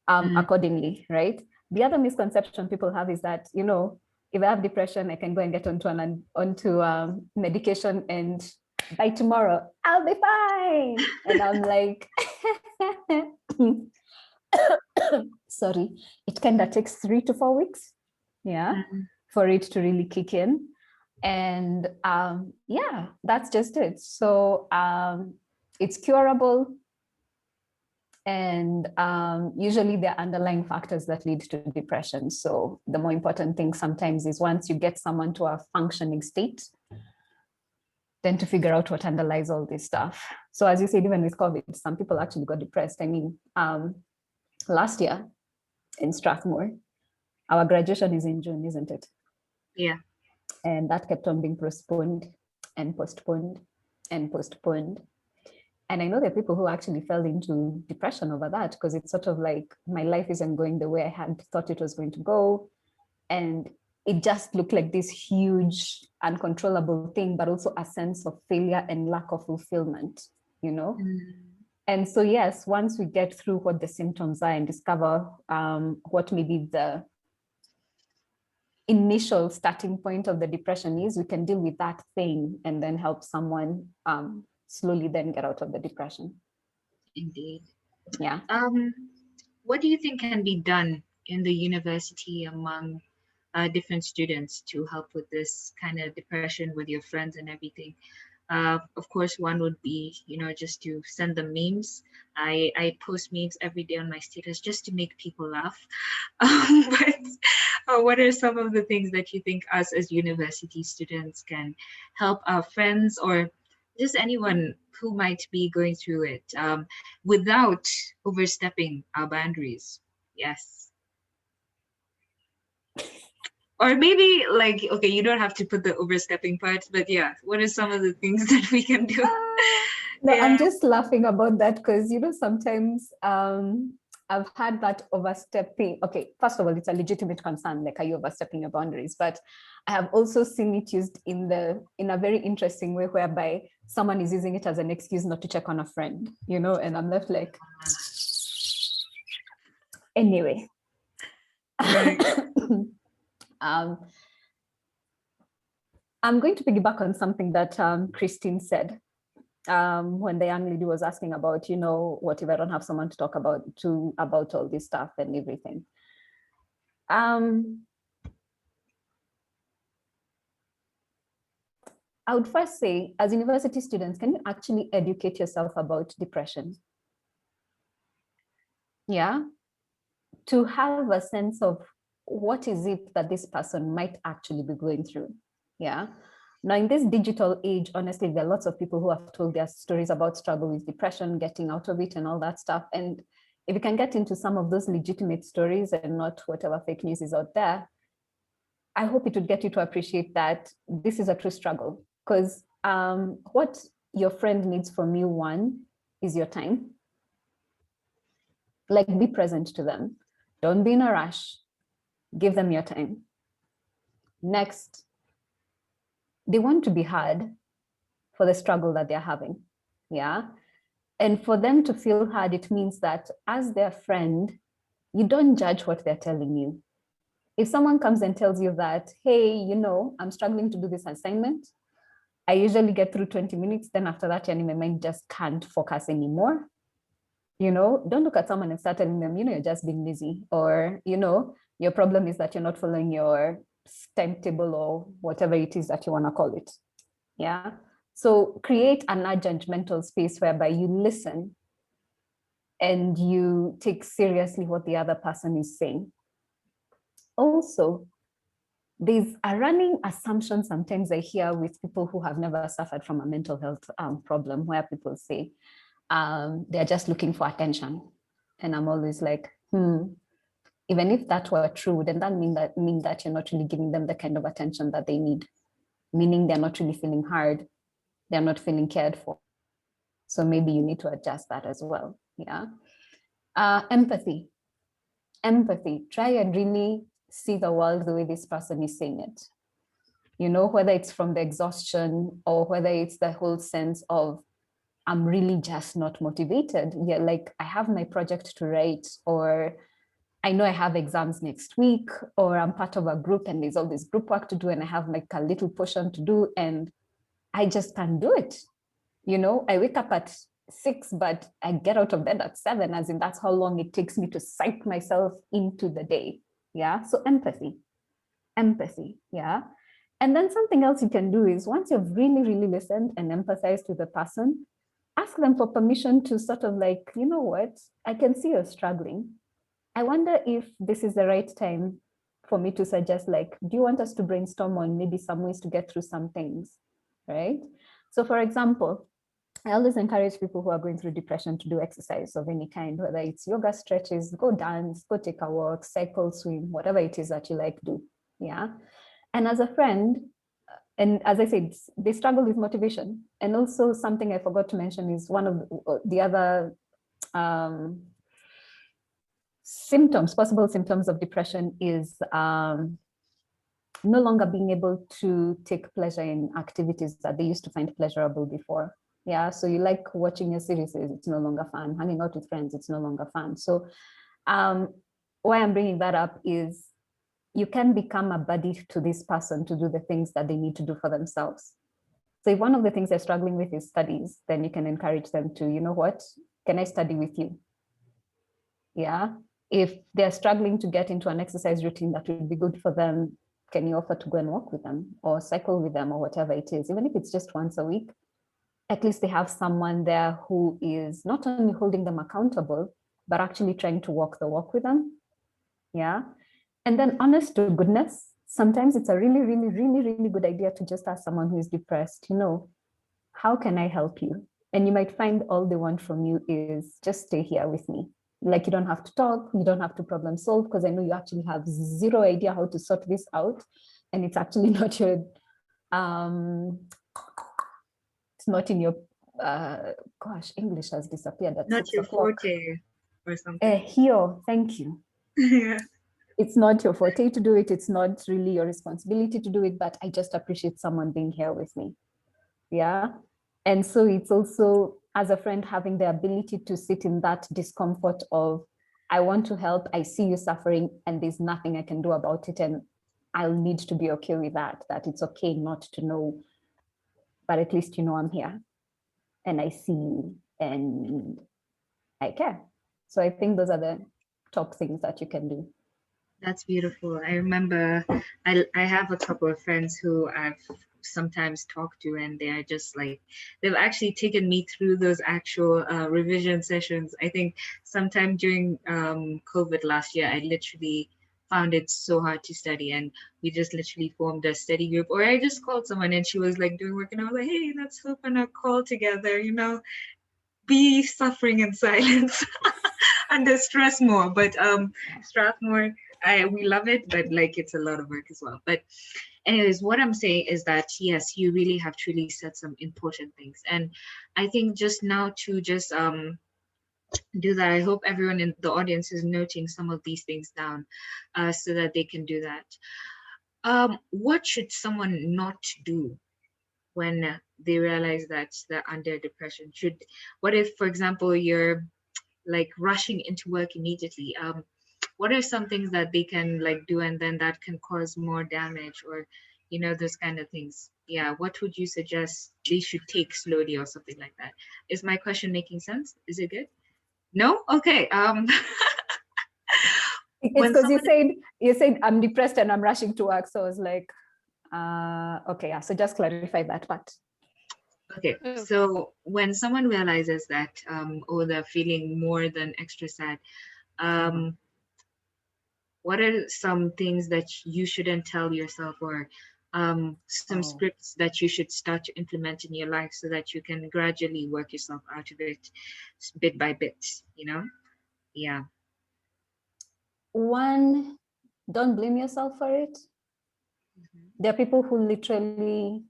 accordingly, right? The other misconception people have is that, if I have depression, I can go and get onto medication and by tomorrow, I'll be fine. And I'm like, sorry, it kind of takes 3 to 4 weeks, for it to really kick in. And yeah, that's just it. So it's curable. And usually there are underlying factors that lead to depression. So the more important thing sometimes is once you get someone to a functioning state, then to figure out what underlies all this stuff. So as you said, even with COVID, some people actually got depressed. I mean, last year in Strathmore, our graduation is in June, isn't it? Yeah. And that kept on being postponed and postponed and postponed. And I know there are people who actually fell into depression over that, because it's sort of like, my life isn't going the way I had thought it was going to go. And it just looked like this huge, uncontrollable thing, but also a sense of failure and lack of fulfillment, And so, yes, once we get through what the symptoms are and discover what maybe the initial starting point of the depression is, we can deal with that thing and then help someone slowly then get out of the depression. Indeed. Yeah. What do you think can be done in the university among different students to help with this kind of depression with your friends and everything? Of course, one would be, just to send them memes. I post memes every day on my status just to make people laugh. But what are some of the things that you think us as university students can help our friends or just anyone who might be going through it without overstepping our boundaries? Yes. Or maybe like, okay, you don't have to put the overstepping part, but yeah, what are some of the things that we can do? No, I'm just laughing about that because, sometimes I've had that overstepping. Okay, first of all, it's a legitimate concern, like, are you overstepping your boundaries? But I have also seen it used in a very interesting way, whereby someone is using it as an excuse not to check on a friend, and I'm left like, anyway. Right. I'm going to piggyback on something that Christine said when the young lady was asking about, what if I don't have someone to talk about all this stuff and everything. I would first say, as university students, can you actually educate yourself about depression? Yeah, to have a sense of what is it that this person might actually be going through. Yeah. Now, in this digital age, honestly, there are lots of people who have told their stories about struggle with depression, getting out of it and all that stuff. And if you can get into some of those legitimate stories and not whatever fake news is out there, I hope it would get you to appreciate that this is a true struggle. Because what your friend needs from you, one, is your time. Like, be present to them. Don't be in a rush. Give them your time. Next, they want to be heard for the struggle that they're having. Yeah. And for them to feel heard, it means that as their friend, you don't judge what they're telling you. If someone comes and tells you that, hey, I'm struggling to do this assignment, I usually get through 20 minutes. Then after that, my mind just can't focus anymore. Don't look at someone and start telling them, you're just being busy, or, your problem is that you're not following your timetable or whatever it is that you want to call it. Yeah. So create a non-judgmental space whereby you listen and you take seriously what the other person is saying. Also, there's a running assumption sometimes I hear with people who have never suffered from a mental health problem, where people say they're just looking for attention. And I'm always like, Even if that were true, then that mean that you're not really giving them the kind of attention that they need, meaning they're not really feeling heard, they're not feeling cared for. So maybe you need to adjust that as well. Yeah. Empathy. Try and really see the world the way this person is saying it. You know, whether it's from the exhaustion or whether it's the whole sense of, I'm really just not motivated. Yeah, like I have my project to write, or I know I have exams next week, or I'm part of a group and there's all this group work to do and I have like a little portion to do and I just can't do it. You know, I wake up at 6, but I get out of bed at 7, as in that's how long it takes me to psych myself into the day. Yeah. So empathy. Yeah. And then something else you can do is, once you've really, really listened and empathized with the person, ask them for permission to sort of like, you know what, I can see you're struggling. I wonder if this is the right time for me to suggest, like, do you want us to brainstorm on maybe some ways to get through some things, right? So for example, I always encourage people who are going through depression to do exercise of any kind, whether it's yoga, stretches, go dance, go take a walk, cycle, swim, whatever it is that you like, do. Yeah. And as a friend, and as I said, they struggle with motivation. And also something I forgot to mention is one of the other possible symptoms of depression is no longer being able to take pleasure in activities that they used to find pleasurable before. Yeah, so you like watching a series, it's no longer fun. Hanging out with friends, it's no longer fun. So why I'm bringing that up is, you can become a buddy to this person to do the things that they need to do for themselves. So if one of the things they're struggling with is studies, then you can encourage them to, you know what, can I study with you? Yeah. If they're struggling to get into an exercise routine that would be good for them, can you offer to go and walk with them or cycle with them or whatever it is? Even if it's just once a week, at least they have someone there who is not only holding them accountable, but actually trying to walk the walk with them. Yeah. And then, honest to goodness, sometimes it's a really, really, really, really good idea to just ask someone who is depressed, you know, how can I help you? And you might find all they want from you is just stay here with me. Like, you don't have to talk, you don't have to problem solve, because I know you actually have zero idea how to sort this out. And it's actually not your, it's not in your, gosh, English has disappeared at Not 6 your o'clock. forte or something. Here, thank you. Yeah. It's not your forte to do it. It's not really your responsibility to do it, but I just appreciate someone being here with me. Yeah. And so it's also, as a friend, having the ability to sit in that discomfort of, I want to help, I see you suffering, and there's nothing I can do about it. And I'll need to be okay with that it's okay not to know, but at least, you know, I'm here and I see you and I care. So I think those are the top things that you can do. That's beautiful. I remember I have a couple of friends who I've sometimes talked to, and they are just like, they've actually taken me through those actual revision sessions. I think sometime during COVID last year, I literally found it so hard to study, and we just literally formed a study group, or I just called someone and she was like doing work, and I was like, hey, let's open a call together, you know, be suffering in silence under Strathmore. But Strathmore, we love it, but like it's a lot of work as well. But anyways, what I'm saying is that yes, you really have truly said some important things, and I think just now to just do that, I hope everyone in the audience is noting some of these things down, so that they can do that. What should someone not do when they realize that they're under depression? What if, for example, you're like rushing into work immediately? What are some things that they can like do, and then that can cause more damage, or you know, those kind of things? Yeah, what would you suggest they should take slowly or something like that? Is my question making sense? Is it good? No? Okay. It's When because someone, you said I'm depressed and I'm rushing to work. So I was like, okay, yeah. So just clarify that part. okay, so when someone realizes that oh, they're feeling more than extra sad, what are some things that you shouldn't tell yourself, or some scripts that you should start to implement in your life so that you can gradually work yourself out of it bit by bit, you know? Yeah. One, don't blame yourself for it. There are people who literally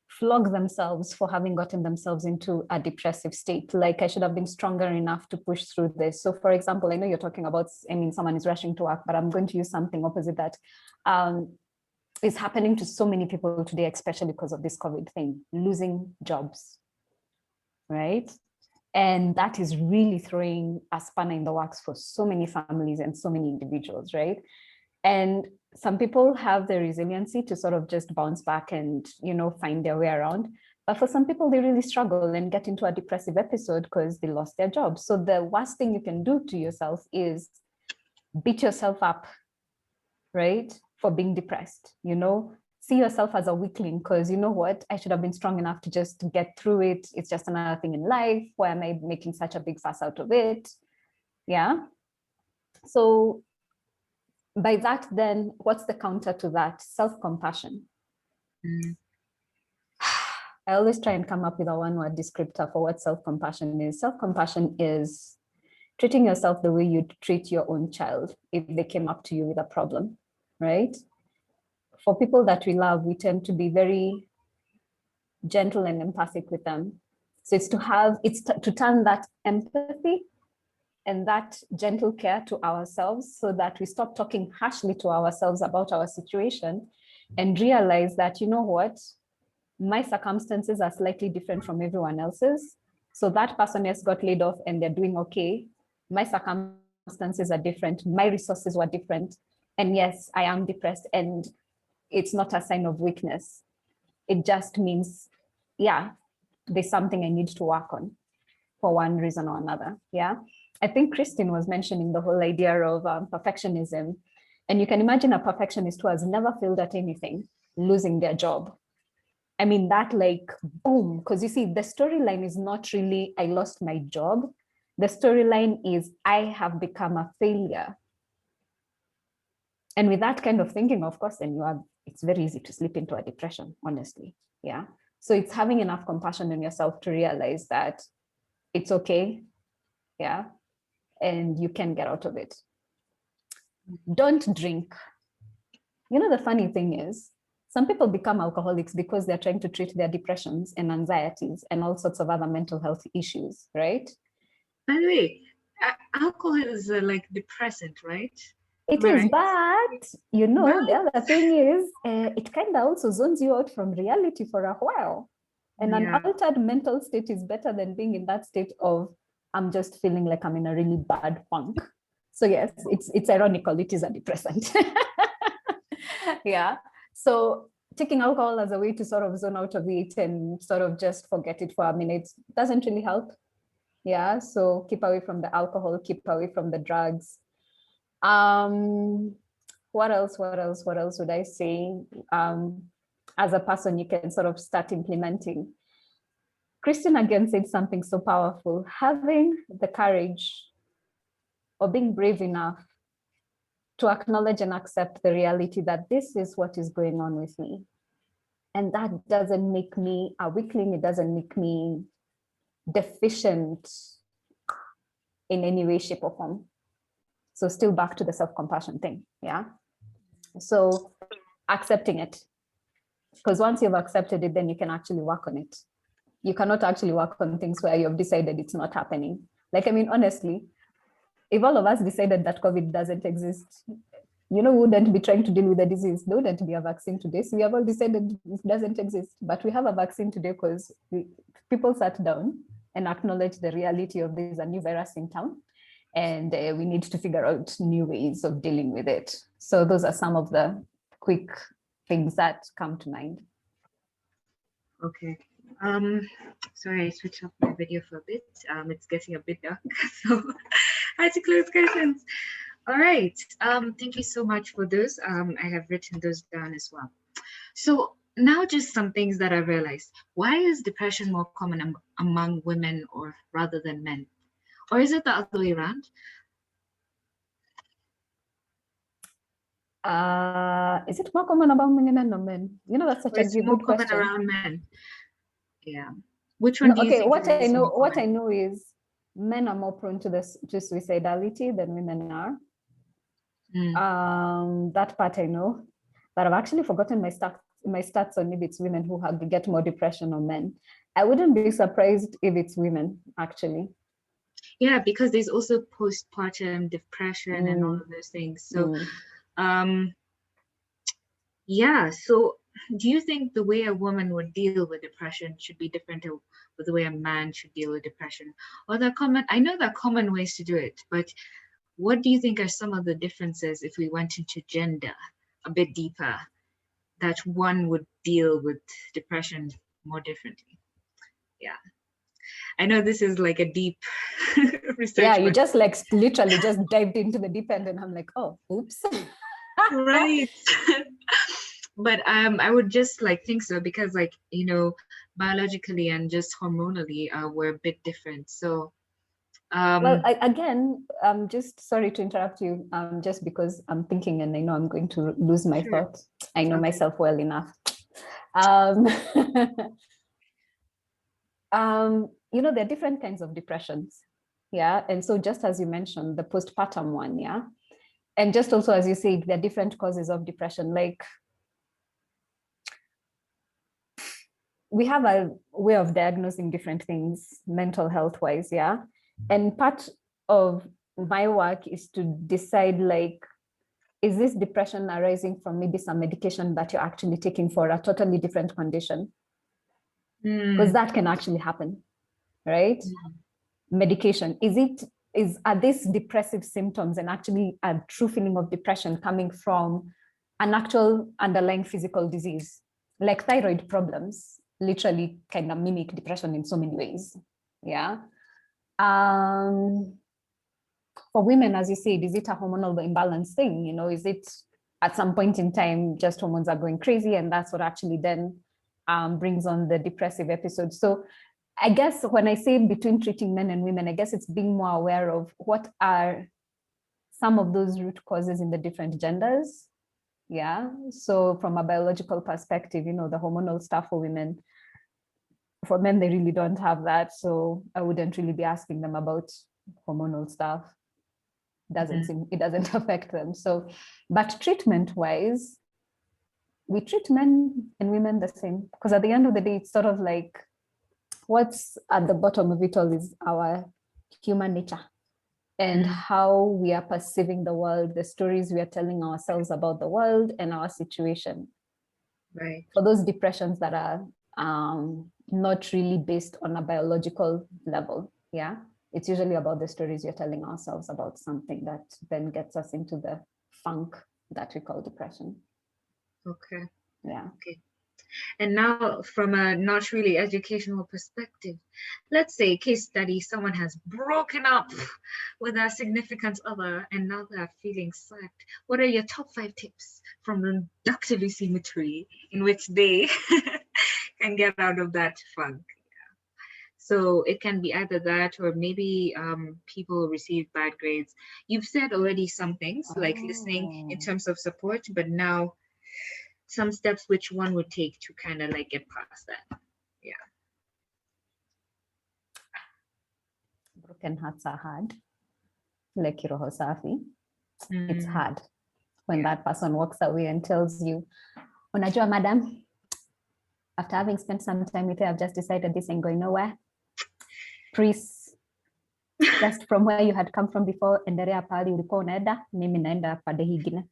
flog themselves for having gotten themselves into a depressive state. Like, I should have been stronger enough to push through this. So for example, I know you're talking about, someone is rushing to work, but I'm going to use something opposite that. Is happening to so many people today, especially because of this COVID thing, losing jobs, right? And that is really throwing a spanner in the works for so many families and so many individuals, right? And some people have the resiliency to sort of just bounce back and, find their way around. But for some people, they really struggle and get into a depressive episode because they lost their job. So the worst thing you can do to yourself is beat yourself up, right? For being depressed, see yourself as a weakling because you know what, I should have been strong enough to just get through it. It's just another thing in life. Why am I making such a big fuss out of it? Yeah. So by that, then what's the counter to that? Self-compassion. I always try and come up with a one-word descriptor for what self-compassion is. Self-compassion is treating yourself the way you'd treat your own child if they came up to you with a problem, right? For people that we love, we tend to be very gentle and empathic with them. So it's to turn that empathy and that gentle care to ourselves so that we stop talking harshly to ourselves about our situation and realize that, you know what, my circumstances are slightly different from everyone else's. So that person has got laid off and they're doing okay. My circumstances are different. My resources were different. And yes, I am depressed, and it's not a sign of weakness. It just means, yeah, there's something I need to work on for one reason or another. Yeah. I think Christine was mentioning the whole idea of perfectionism. And you can imagine a perfectionist who has never failed at anything, losing their job. I mean, that like, boom, because you see, the storyline is not really, I lost my job. The storyline is, I have become a failure. And with that kind of thinking, of course, then it's very easy to slip into a depression, honestly. Yeah. So it's having enough compassion on yourself to realize that it's okay. Yeah. And you can get out of it. Don't drink. The funny thing is, some people become alcoholics because they're trying to treat their depressions and anxieties and all sorts of other mental health issues, right? By the way, alcohol is like depressant, right? It is, but the other thing is, it kind of also zones you out from reality for a while. And an altered mental state is better than being in that state of, I'm just feeling like I'm in a really bad funk. So yes, it's ironical. It is a depressant. Yeah. So taking alcohol as a way to sort of zone out of it and sort of just forget it for a minute doesn't really help. Yeah. So keep away from the alcohol, keep away from the drugs. What else would I say? As a person, you can sort of start implementing. Christine again said something so powerful: having the courage or being brave enough to acknowledge and accept the reality that this is what is going on with me. And that doesn't make me a weakling. It doesn't make me deficient in any way, shape, or form. So still back to the self-compassion thing. Yeah. So accepting it. Because once you've accepted it, then you can actually work on it. You cannot actually work on things where you've decided it's not happening. Like, I mean, honestly, if all of us decided that COVID doesn't exist, we wouldn't be trying to deal with the disease. There wouldn't be a vaccine today. So we have all decided it doesn't exist. But we have a vaccine today because people sat down and acknowledged the reality of there's a new virus in town. And we need to figure out new ways of dealing with it. So those are some of the quick things that come to mind. Okay. Sorry, I switched up my video for a bit. It's getting a bit dark, so I had to close curtains. All right. Thank you so much for those. I have written those down as well. So now just some things that I realized. Why is depression more common among women or rather than men? Or is it the other way around? Is it more common among women or men? That's such a good question. Around men. Yeah. Which one do you think? What I know is men are more prone to suicidality than women are. That part I know, but I've actually forgotten my stats on maybe it's women who get more depression or men. I wouldn't be surprised if it's women, actually. Yeah, because there's also postpartum depression and all of those things. So, yeah. So, do you think the way a woman would deal with depression should be different with the way a man should deal with depression? Or I know there are common ways to do it, but what do you think are some of the differences if we went into gender a bit deeper, that one would deal with depression more differently? Yeah. I know this is like a deep research. Yeah, you just like literally just dived into the deep end and I'm like, oh, oops. Right. But I would just like think so, because like, biologically and just hormonally, we're a bit different. So well, again, just sorry to interrupt you, just because I'm thinking and I know I'm going to lose my thought. I know myself well enough. There are different kinds of depressions. Yeah. And so just as you mentioned, the postpartum one, yeah. And just also, as you said, there are different causes of depression. Like, we have a way of diagnosing different things mental health wise, yeah. And part of my work is to decide, like, is this depression arising from maybe some medication that you're actually taking for a totally different condition? Because that can actually happen, right? Medication, are these depressive symptoms and actually a true feeling of depression coming from an actual underlying physical disease? Like thyroid problems literally kind of mimic depression in so many ways. Yeah. For women, as you said, is it a hormonal imbalance thing? Is it at some point in time just hormones are going crazy and that's what actually then brings on the depressive episode? So I guess when I say between treating men and women, I guess it's being more aware of what are some of those root causes in the different genders. Yeah. So from a biological perspective, the hormonal stuff for women, for men, they really don't have that. So I wouldn't really be asking them about hormonal stuff. It doesn't affect them. So, but treatment wise, we treat men and women the same, because at the end of the day, it's sort of like what's at the bottom of it all is our human nature and how we are perceiving the world, the stories we are telling ourselves about the world and our situation. Right. For those depressions that are not really based on a biological level, yeah, it's usually about the stories you're telling ourselves about something that then gets us into the funk that we call depression. Okay. Yeah. Okay. And now, from a not really educational perspective, let's say case study, someone has broken up with a significant other and now they're feeling sacked. What are your top 5 tips from reductive symmetry in which they can get out of that funk? So it can be either that, or maybe people receive bad grades. You've said already some things like listening in terms of support, but now some steps which one would take to kind of like get past that. Yeah. Broken hearts are hard. Like kiroho safi. It's hard when that person walks away and tells you, unajua madam, after having spent some time with you, I've just decided this ain't going nowhere. Please, just from where you had come from before, endelea pali ulikuwa unaenda, mimi naenda pande hingine.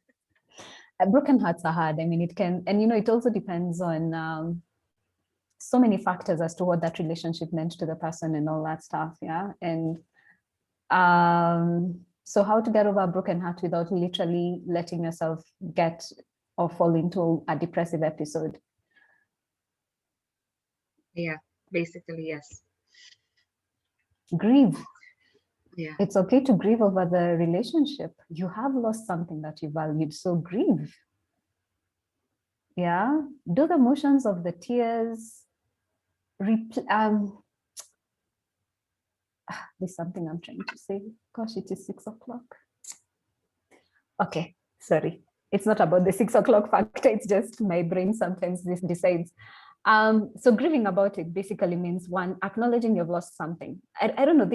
Broken hearts are hard. I mean, it can, and it also depends on so many factors as to what that relationship meant to the person and all that stuff. Yeah. And so how to get over a broken heart without literally letting yourself get or fall into a depressive episode? Yeah, basically, yes. Grieve. Yeah. It's okay to grieve over the relationship. You have lost something that you valued, so grieve. Yeah, do the motions of the tears. There's something I'm trying to say. Gosh, it is 6 o'clock. Okay, sorry. It's not about the 6 o'clock factor. It's just my brain sometimes decides. So grieving about it basically means, one, acknowledging you've lost something. I don't know,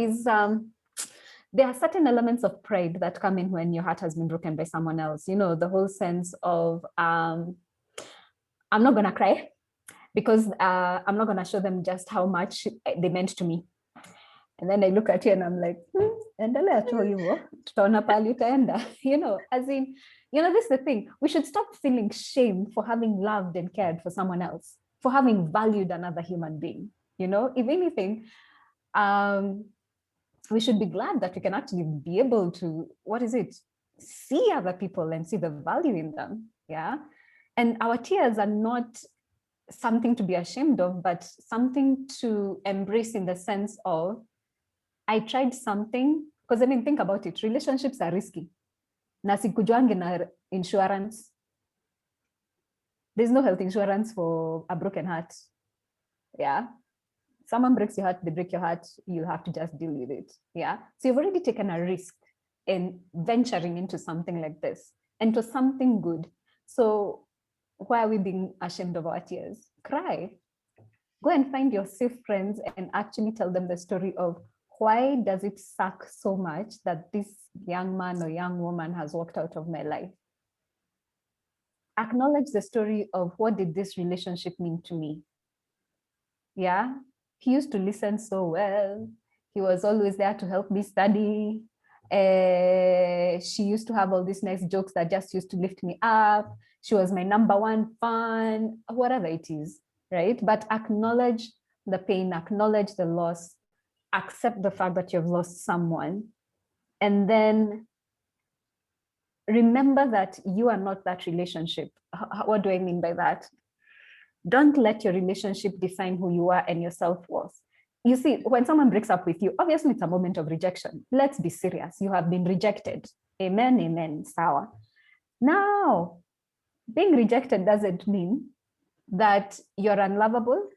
there are certain elements of pride that come in when your heart has been broken by someone else. You know, the whole sense of, I'm not going to cry because I'm not going to show them just how much they meant to me. And then I look at you and I'm like, endelea tu hivyo, tutaona pahali utaenda. You know, as in, you know, this is the thing. We should stop feeling shame for having loved and cared for someone else, for having valued another human being. You know, if anything, we should be glad that we can actually be able to, see other people and see the value in them. Yeah. And our tears are not something to be ashamed of, but something to embrace in the sense of, I tried something, because I mean, think about it, relationships are risky. Na sikujuangi na insurance. There's no health insurance for a broken heart. Yeah. Someone breaks your heart, they break your heart, you have to just deal with it. Yeah. So you've already taken a risk in venturing into something like this, into something good. So why are we being ashamed of our tears? Cry. Go and find your safe friends and actually tell them the story of why does it suck so much that this young man or young woman has walked out of my life? Acknowledge the story of what did this relationship mean to me? Yeah, he used to listen so well. He was always there to help me study. She used to have all these nice jokes that just used to lift me up. She was my number one fan, whatever it is, right? But acknowledge the pain, acknowledge the loss, accept the fact that you've lost someone, and then remember that you are not that relationship. What do I mean by that? Don't let your relationship define who you are and your self-worth. You see, when someone breaks up with you, obviously it's a moment of rejection. Let's be serious. You have been rejected. Amen, amen, sawa. Now, being rejected doesn't mean that you're unlovable,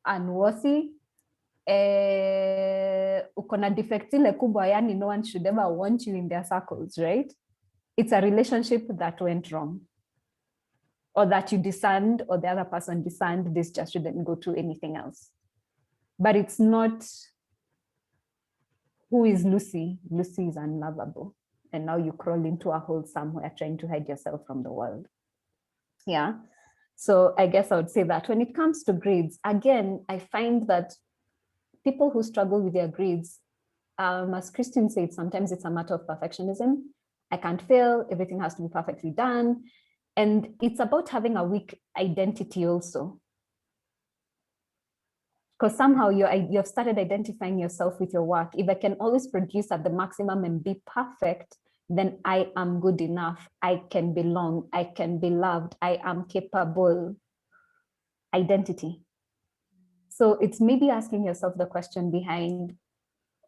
unworthy, uko na defect ile kubwa, yani no one should ever want you in their circles, right? It's a relationship that went wrong, or that you discerned, or the other person discerned, this just shouldn't go to anything else. But it's not, who is Lucy? Lucy is unlovable. And now you crawl into a hole somewhere trying to hide yourself from the world. Yeah. So I guess I would say that when it comes to grades, again, I find that people who struggle with their grades, as Christine said, sometimes it's a matter of perfectionism. I can't fail, everything has to be perfectly done. And it's about having a weak identity also. Because somehow you've started identifying yourself with your work. If I can always produce at the maximum and be perfect, then I am good enough. I can belong. I can be loved. I am capable. Identity. So it's maybe asking yourself the question behind,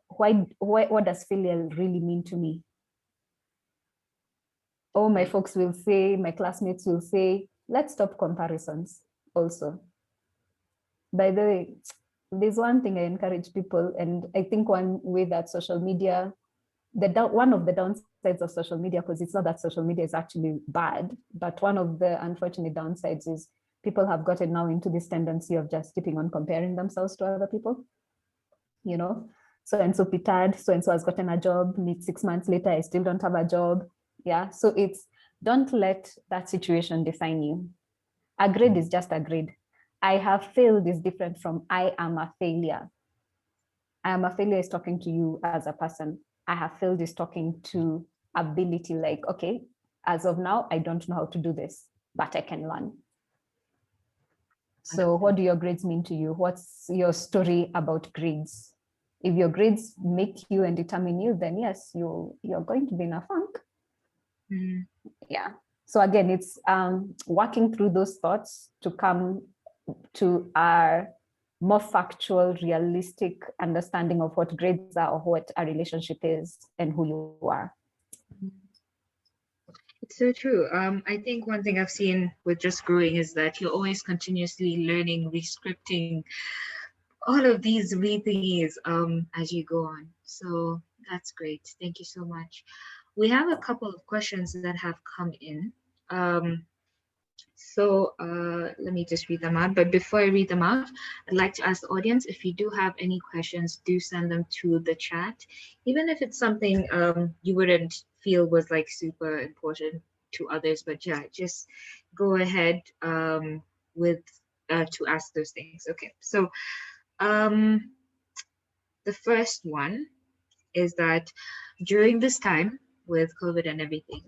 what does filial really mean to me? Oh, my folks will say, my classmates will say, let's stop comparisons also. By the way, there's one thing I encourage people, and I think one way that social media, one of the downsides of social media, because it's not that social media is actually bad, but one of the unfortunate downsides is people have gotten now into this tendency of just keeping on comparing themselves to other people. You know, so-and-so pitted, so-and-so has gotten a job, 6 months later, I still don't have a job. Yeah, so it's, don't let that situation define you. A grade is just a grade. I have failed is different from I am a failure. I am a failure is talking to you as a person. I have failed is talking to ability, like, okay, as of now, I don't know how to do this, but I can learn. So what do your grades mean to you? What's your story about grades? If your grades make you and determine you, then yes, you're going to be in a funk. Yeah. So again, it's working through those thoughts to come to our more factual, realistic understanding of what grades are, or what a relationship is, and who you are. It's so true. I think one thing I've seen with just growing is that you're always continuously learning, rescripting all of these rethingies as you go on. So that's great. Thank you so much. We have a couple of questions that have come in. So let me just read them out. But before I read them out, I'd like to ask the audience, if you do have any questions, do send them to the chat. Even if it's something you wouldn't feel was like super important to others, but yeah, just go ahead with to ask those things. Okay, so um, the first one is that during this time with COVID and everything,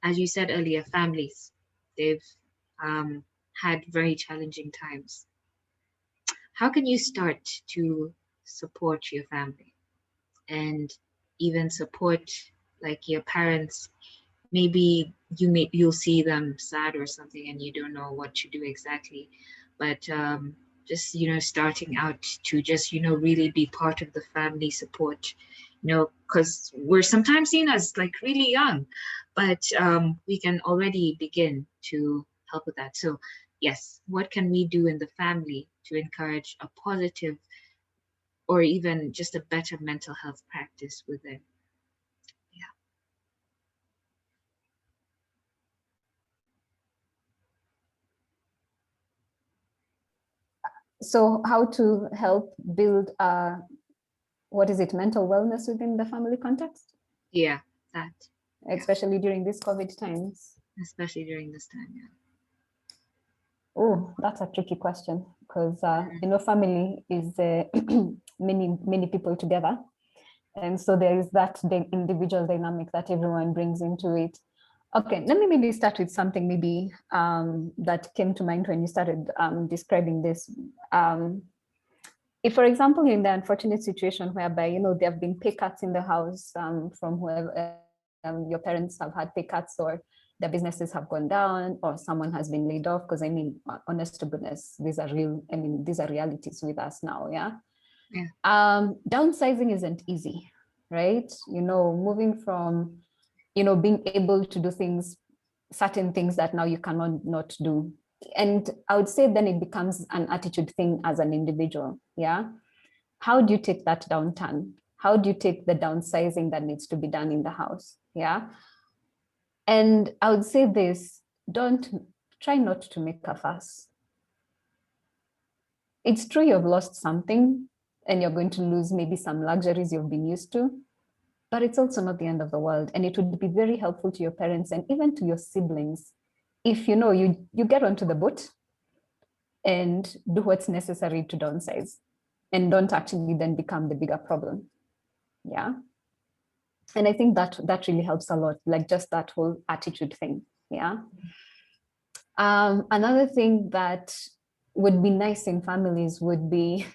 as you said earlier, families, they've um, had very challenging times. How can you start to support your family and even support like your parents? Maybe you'll see them sad or something and you don't know what to do exactly, but just starting out to just really be part of the family support, because we're sometimes seen as like really young, but we can already begin to help with that. So yes, what can we do in the family to encourage a positive or even just a better mental health practice within? Yeah. So how to help build what is it, mental wellness within the family context? Yeah, that. Especially during these COVID times. Especially during this time, yeah. Oh, that's a tricky question because family is many people together, and so there is that individual dynamic that everyone brings into it. Okay, let me maybe start with something maybe that came to mind when you started describing this. If, for example, you're in the unfortunate situation whereby there have been pay cuts in the house from whoever your parents have had pay cuts, or their businesses have gone down, or someone has been laid off, because I mean, honest to goodness, these are realities with us now. Yeah. Downsizing isn't easy, right? Moving from being able to do certain things that now you cannot not do. And I would say then it becomes an attitude thing as an individual. Yeah. How do you take that downturn? How do you take the downsizing that needs to be done in the house? Yeah. And I would say this, try not to make a fuss. It's true you've lost something and you're going to lose maybe some luxuries you've been used to, but it's also not the end of the world. And it would be very helpful to your parents and even to your siblings if you get onto the boat and do what's necessary to downsize and don't actually then become the bigger problem. Yeah. And I think that really helps a lot, like just that whole attitude thing. Yeah. Another thing that would be nice in families would be,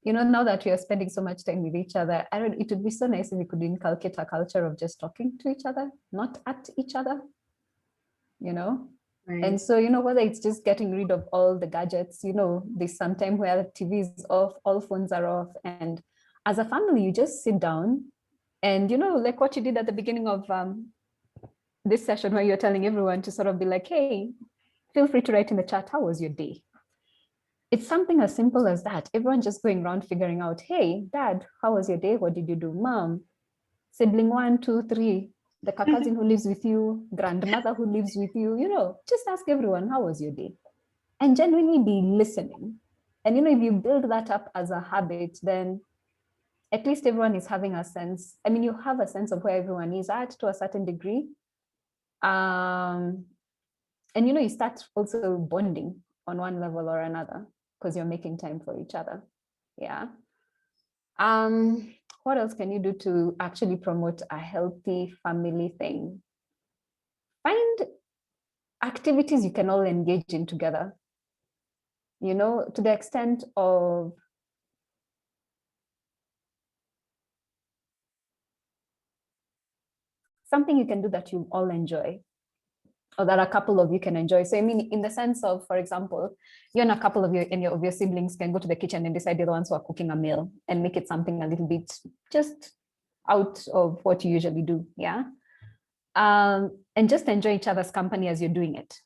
now that we are spending so much time with each other, it would be so nice if we could inculcate a culture of just talking to each other, not at each other, Right. And so, whether it's just getting rid of all the gadgets, there's some time where TV is off, all phones are off. And as a family, you just sit down and, like what you did at the beginning of this session, where you're telling everyone to sort of be like, hey, feel free to write in the chat, how was your day? It's something as simple as that. Everyone just going around figuring out, hey, dad, how was your day? What did you do? Mom, sibling 1, 2, 3, the cousin who lives with you, grandmother who lives with you, just ask everyone, how was your day? And genuinely be listening. And, if you build that up as a habit, then at least everyone is having a sense. I mean, you have a sense of where everyone is at to a certain degree. And, you start also bonding on one level or another because you're making time for each other. Yeah. What else can you do to actually promote a healthy family thing? Find activities you can all engage in together, to the extent of something you can do that you all enjoy, or that a couple of you can enjoy. So I mean, in the sense of, for example, you and a couple of your siblings can go to the kitchen and decide they're the ones who are cooking a meal and make it something a little bit just out of what you usually do. Yeah. And just enjoy each other's company as you're doing it.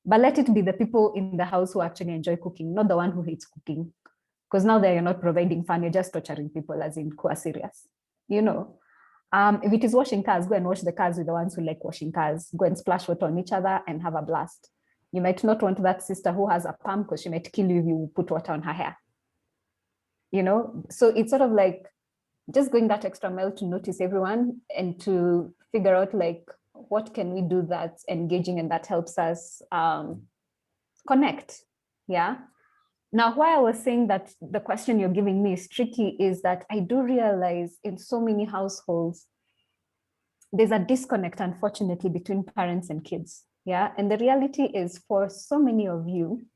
But let it be the people in the house who actually enjoy cooking, not the one who hates cooking. Because now that you're not providing fun, you're just torturing people, as in who are serious, If it is washing cars, go and wash the cars with the ones who like washing cars. Go and splash water on each other and have a blast. You might not want that sister who has a perm because she might kill you if you put water on her hair. You know, so it's sort of like just going that extra mile to notice everyone and to figure out like, what can we do that's engaging and that helps us connect. Yeah. Now, why I was saying that the question you're giving me is tricky is that I do realize in so many households, there's a disconnect, unfortunately, between parents and kids. Yeah. And the reality is for so many of you,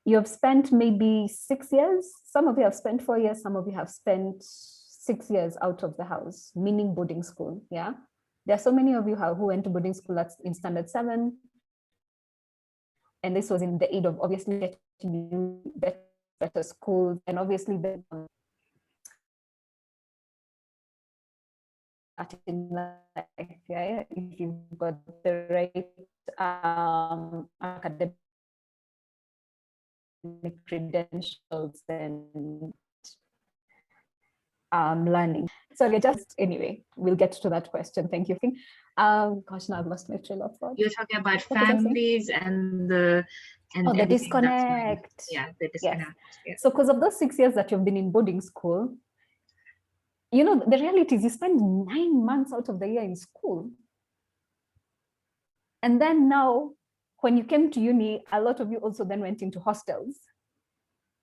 you have spent maybe 6 years. Some of you have spent 4 years. Some of you have spent 6 years out of the house, meaning boarding school. Yeah. There are so many of you who went to boarding school in standard 7. And this was in the aid of obviously getting you better schools and obviously then in life, yeah, if you've got the right academic credentials and learning. So we're just, anyway, we'll get to that question. Thank you. Gosh, now I've lost my trail of thought. You're talking about families and the disconnect. Yeah, the disconnect. Yes. Yeah. So because of those 6 years that you've been in boarding school, you know, the reality is you spend 9 months out of the year in school. And then now, when you came to uni, a lot of you also then went into hostels.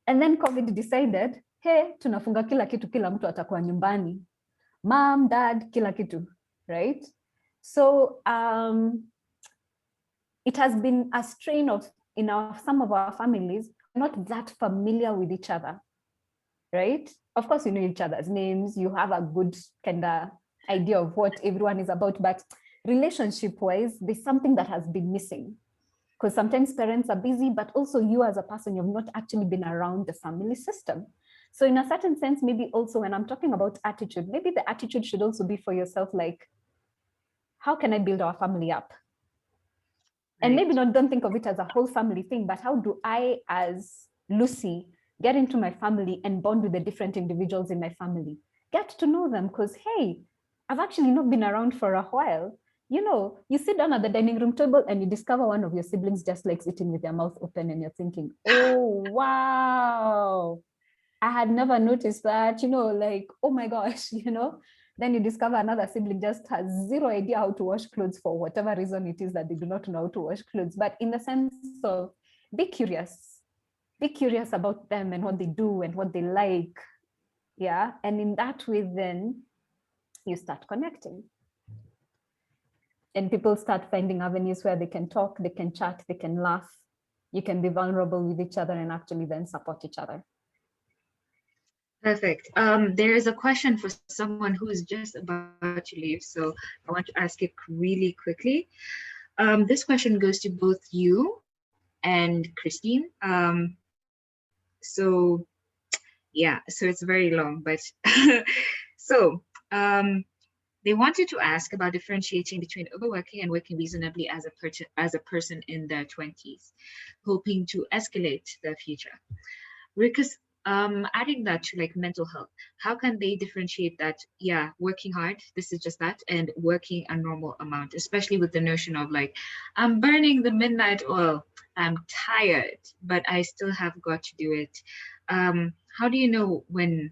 And then COVID decided, hey, tunafunga kila kitu, kila mtu atakuwa nyumbani. Mom, dad, kila kitu, right? So it has been a strain of, some of our families, not that familiar with each other, right? Of course, you know each other's names, you have a good kind of idea of what everyone is about, but relationship-wise, there's something that has been missing. Because sometimes parents are busy, but also you as a person, you've not actually been around the family system. So in a certain sense, maybe also when I'm talking about attitude, maybe the attitude should also be for yourself, like, how can I build our family up? And maybe don't think of it as a whole family thing, but how do I, as Lucy, get into my family and bond with the different individuals in my family? Get to know them, because, hey, I've actually not been around for a while. You know, you sit down at the dining room table and you discover one of your siblings just likes eating with their mouth open and you're thinking, oh, wow, I had never noticed that, you know, like, oh my gosh, you know. Then you discover another sibling just has zero idea how to wash clothes for whatever reason it is that they do not know how to wash clothes. But in the sense of be curious about them and what they do and what they like. Yeah. And in that way, then you start connecting. And people start finding avenues where they can talk, they can chat, they can laugh. You can be vulnerable with each other and actually then support each other. Perfect. There is a question for someone who is just about to leave, so I want to ask it really quickly. This question goes to both you and Christine. So yeah, so it's very long, but so they wanted to ask about differentiating between overworking and working reasonably as a person in their 20s, hoping to escalate their future. Because adding that to like mental health, how can they differentiate that, yeah, working hard, this is just that, and working a normal amount, especially with the notion of like, I'm burning the midnight oil, I'm tired, but I still have got to do it. How do you know when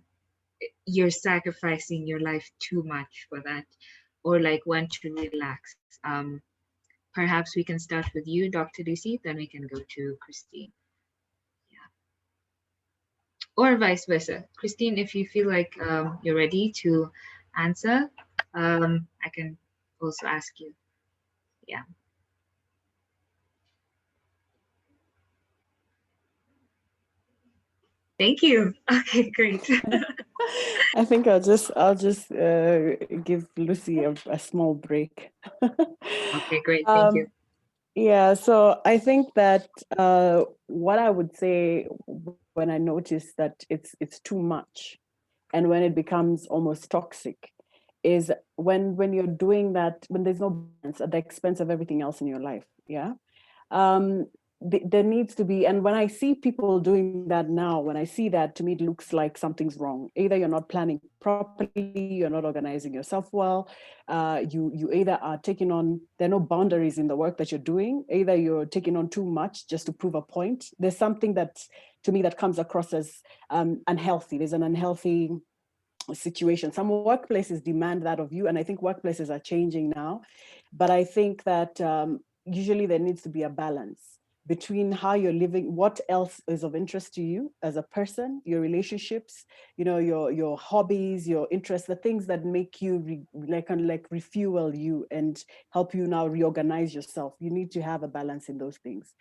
you're sacrificing your life too much for that, or like when to relax? Perhaps we can start with you, Dr. Lucy, then we can go to Christine. Or vice versa. Christine, if you feel like you're ready to answer, I can also ask you. Yeah. Thank you. Okay, great. I think I'll just give Lucy a small break. Okay, great. Thank you. Yeah, so I think that what I would say when I notice that it's too much and when it becomes almost toxic is when you're doing that, when there's no balance at the expense of everything else in your life. Yeah. there needs to be, and when I see people doing that now, when I see that, to me, it looks like something's wrong. Either you're not planning properly, you're not organizing yourself well, you either are taking on, there are no boundaries in the work that you're doing, either you're taking on too much just to prove a point. There's something that, to me, that comes across as unhealthy. There's an unhealthy situation. Some workplaces demand that of you, and I think workplaces are changing now. But I think that usually there needs to be a balance between how you're living, what else is of interest to you as a person, your relationships, your hobbies, your interests, the things that make you refuel you and help you now reorganize yourself. You need to have a balance in those things.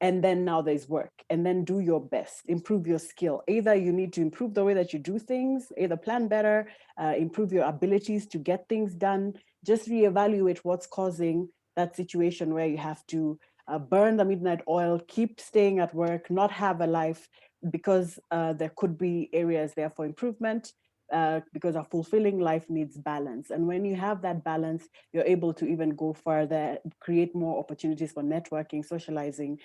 And then now there's work, and then do your best, improve your skill. Either you need to improve the way that you do things, either plan better, improve your abilities to get things done, just reevaluate what's causing that situation where you have to burn the midnight oil, keep staying at work, not have a life, because there could be areas there for improvement, because a fulfilling life needs balance. And when you have that balance, you're able to even go further, create more opportunities for networking, socializing,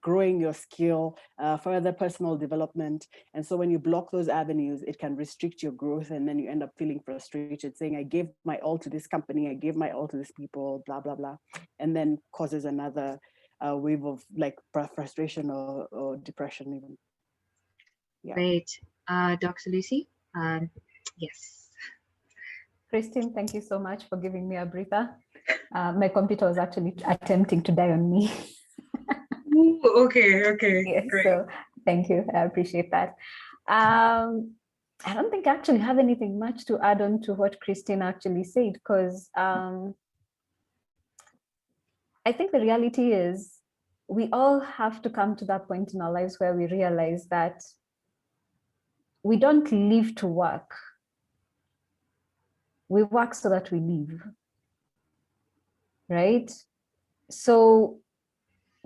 growing your skill, further personal development. And so when you block those avenues, it can restrict your growth, and then you end up feeling frustrated, saying, I gave my all to this company, I gave my all to these people, blah, blah, blah, and then causes another wave of like frustration or depression even. Yeah. Great. Dr. Lucy? Yes. Christine, thank you so much for giving me a breather. My computer was actually attempting to die on me. Ooh, okay. Yes, Great. so thank you. I appreciate that. I don't think I actually have anything much to add on to what Christine actually said, because I think the reality is we all have to come to that point in our lives where we realize that we don't live to work. We work so that we live, right? So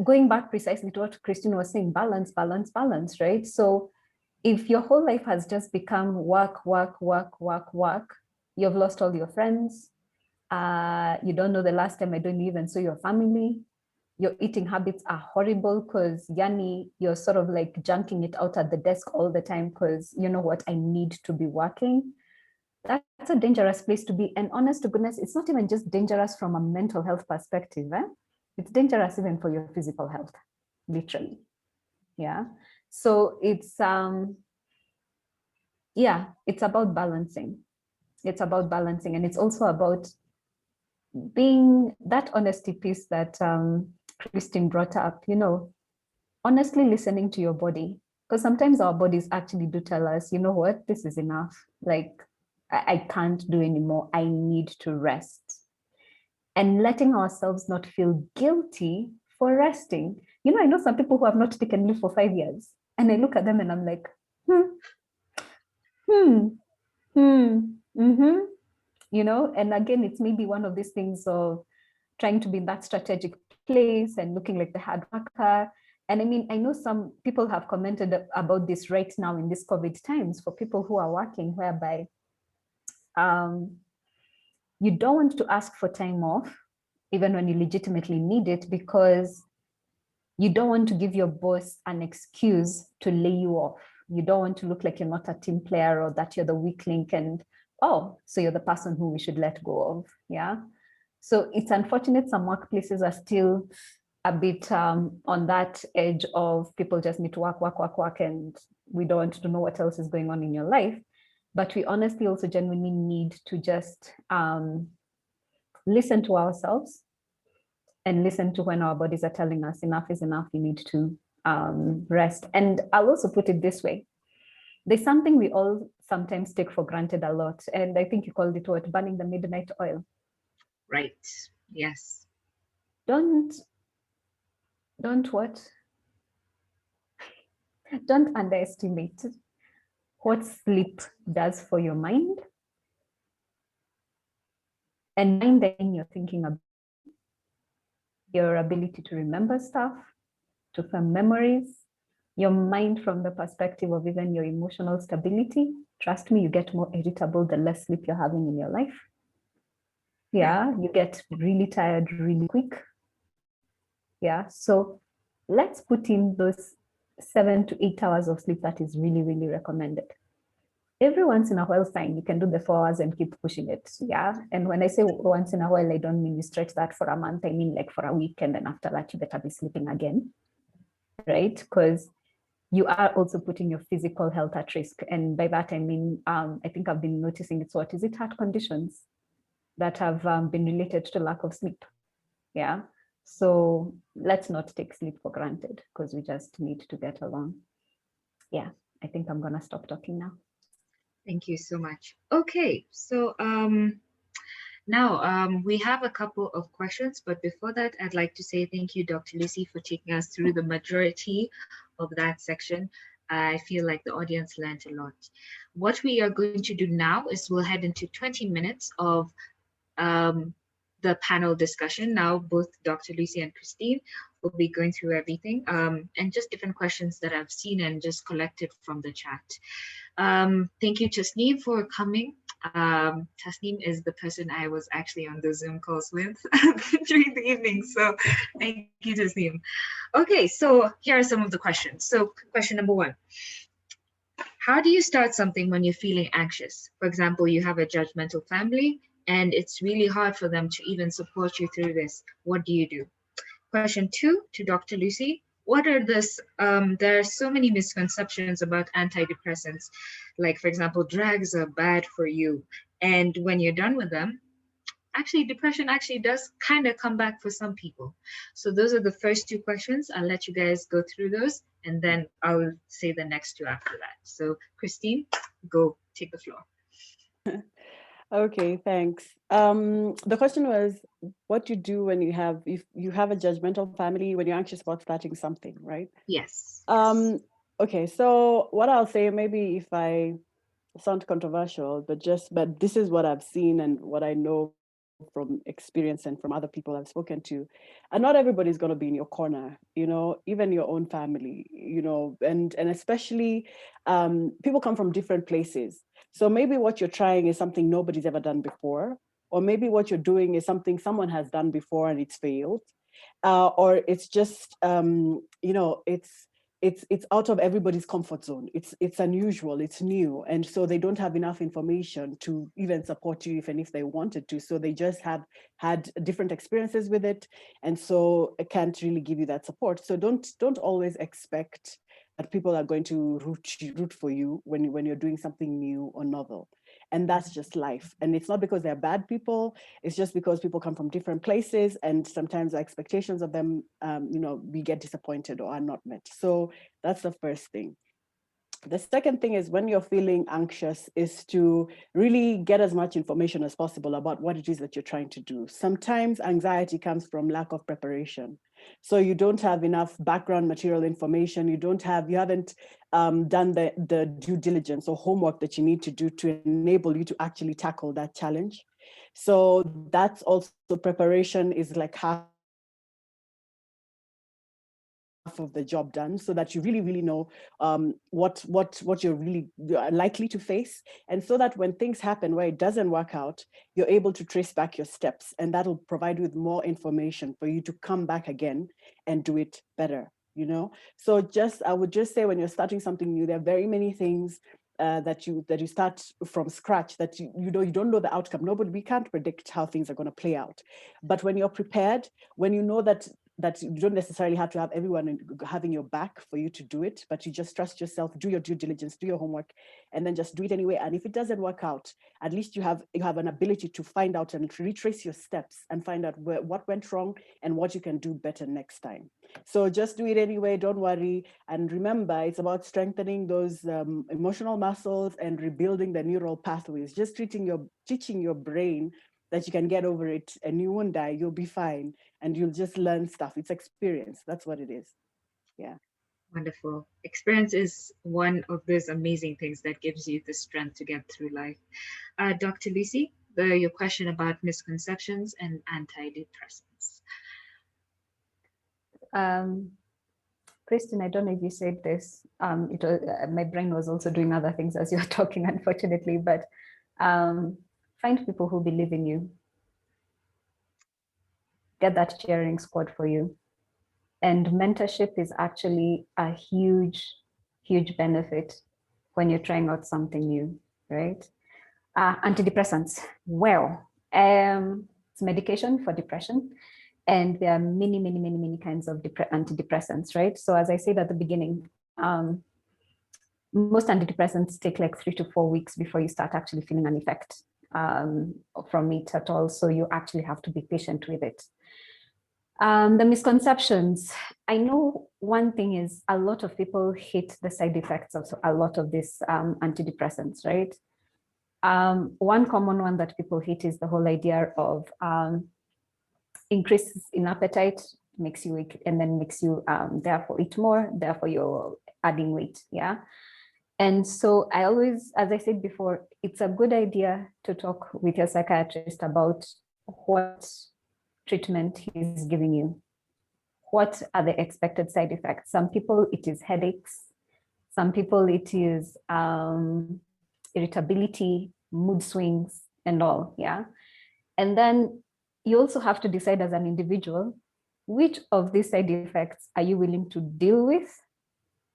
going back precisely to what Christine was saying, balance, right? So if your whole life has just become work, you've lost all your friends. You don't know the last time I don't even saw your family. Your eating habits are horrible because Yani, you're sort of like junking it out at the desk all the time because you know what, I need to be working. That's a dangerous place to be. And honest to goodness, it's not even just dangerous from a mental health perspective. It's dangerous even for your physical health, literally. Yeah. So it's it's about balancing. It's about balancing, and it's also about being that honesty piece that Christine brought up, honestly listening to your body, because sometimes our bodies actually do tell us, you know what, this is enough. Like, I can't do anymore. I need to rest. And letting ourselves not feel guilty for resting. I know some people who have not taken leave for 5 years, and I look at them and I'm like, and again, it's maybe one of these things of trying to be in that strategic place and looking like the hard worker. And I mean, I know some people have commented about this right now in these COVID times for people who are working, whereby you don't want to ask for time off, even when you legitimately need it, because you don't want to give your boss an excuse to lay you off. You don't want to look like you're not a team player or that you're the weak link and, oh, so you're the person who we should let go of. Yeah. So it's unfortunate some workplaces are still a bit on that edge of people just need to work, and we don't want to know what else is going on in your life. But we honestly also genuinely need to just listen to ourselves and listen to when our bodies are telling us enough is enough, we need to rest. And I'll also put it this way. There's something we all sometimes take for granted a lot. And I think you called it what? Burning the midnight oil. Right. Yes. Don't what? Don't underestimate what sleep does for your mind. And mind then you're thinking about your ability to remember stuff, to form memories, your mind from the perspective of even your emotional stability. Trust me, you get more irritable the less sleep you're having in your life. Yeah, you get really tired really quick. Yeah, so let's put in those 7 to 8 hours of sleep that is really, really recommended. Every once in a while, fine, you can do the 4 hours and keep pushing it. Yeah. And when I say once in a while, I don't mean you stretch that for a month. I mean like for a week. And then after that, you better be sleeping again. Right? Because you are also putting your physical health at risk. And by that, I mean, I think I've been noticing it's heart conditions that have been related to lack of sleep. Yeah. So let's not take sleep for granted because we just need to get along. Yeah. I think I'm going to stop talking now. Thank you so much. Okay, so now we have a couple of questions, but before that, I'd like to say thank you, Dr. Lucy, for taking us through the majority of that section. I feel like the audience learned a lot. What we are going to do now is we'll head into 20 minutes of the panel discussion. Now, both Dr. Lucy and Christine will be going through everything and just different questions that I've seen and just collected from the chat. Thank you, Tasneem, for coming. Tasneem is the person I was actually on the Zoom calls with during the evening. So thank you, Tasneem. Okay, so here are some of the questions. So question number 1. How do you start something when you're feeling anxious? For example, you have a judgmental family and it's really hard for them to even support you through this. What do you do? Question 2 to Dr. Lucy. What are this? There are so many misconceptions about antidepressants. Like, for example, drugs are bad for you. And when you're done with them, actually, depression actually does kind of come back for some people. So those are the first 2 questions. I'll let you guys go through those, and then I'll say the next 2 after that. So Christine, go take the floor. Okay, thanks. The question was what you do when if you have a judgmental family, when you're anxious about starting something, right? Yes. Okay, so what I'll say, maybe if I sound controversial, but this is what I've seen and what I know from experience and from other people I've spoken to. And not everybody's going to be in your corner, even your own family, and especially people come from different places. So maybe what you're trying is something nobody's ever done before, or maybe what you're doing is something someone has done before and it's failed, or it's just, it's out of everybody's comfort zone. It's unusual, it's new. And so they don't have enough information to even support you even if they wanted to. So they just have had different experiences with it. And so I can't really give you that support. So don't always expect that people are going to root for you when you're doing something new or novel. And that's just life. And it's not because they're bad people. It's just because people come from different places, and sometimes the expectations of them, we get disappointed or are not met. So that's the first thing. The second thing is, when you're feeling anxious, is to really get as much information as possible about what it is that you're trying to do. Sometimes anxiety comes from lack of preparation. So you don't have enough background material information. You haven't done the due diligence or homework that you need to do to enable you to actually tackle that challenge. So that's also, preparation is like half of the job done, so that you really know what you're really likely to face, and so that when things happen where it doesn't work out, you're able to trace back your steps, and that'll provide you with more information for you to come back again and do it better. So I would just say, when you're starting something new, there are very many things that you start from scratch, that you don't know the outcome. We can't predict how things are going to play out. But when you're prepared, when you know that you don't necessarily have to have everyone having your back for you to do it, but you just trust yourself, do your due diligence, do your homework, and then just do it anyway. And if it doesn't work out, at least you have an ability to find out and retrace your steps and find out what went wrong and what you can do better next time. So just do it anyway, don't worry. And remember, it's about strengthening those emotional muscles and rebuilding the neural pathways, just teaching your brain that you can get over it and you won't die, you'll be fine, and you'll just learn stuff. It's experience. That's what it is. Yeah. Wonderful. Experience is one of those amazing things that gives you the strength to get through life. Dr. Lucy, your question about misconceptions and antidepressants. Kristen, I don't know if you said this. My brain was also doing other things as you were talking, unfortunately, but find people who believe in you. Get that cheering squad for you. And mentorship is actually a huge, huge benefit when you're trying out something new, right? Antidepressants. Well, it's medication for depression. And there are many, many, many, many kinds of antidepressants, right? So as I said at the beginning, most antidepressants take like 3 to 4 weeks before you start actually feeling an effect from it at all. So you actually have to be patient with it. The misconceptions. I know one thing is a lot of people hate the side effects of a lot of these antidepressants, right? One common one that people hate is the whole idea of increases in appetite, makes you weak, and then makes you therefore eat more, therefore you're adding weight, yeah? And so I always, as I said before, it's a good idea to talk with your psychiatrist about what treatment he's giving you. What are the expected side effects? Some people, it is headaches. Some people, it is irritability, mood swings, and all, yeah? And then you also have to decide as an individual, which of these side effects are you willing to deal with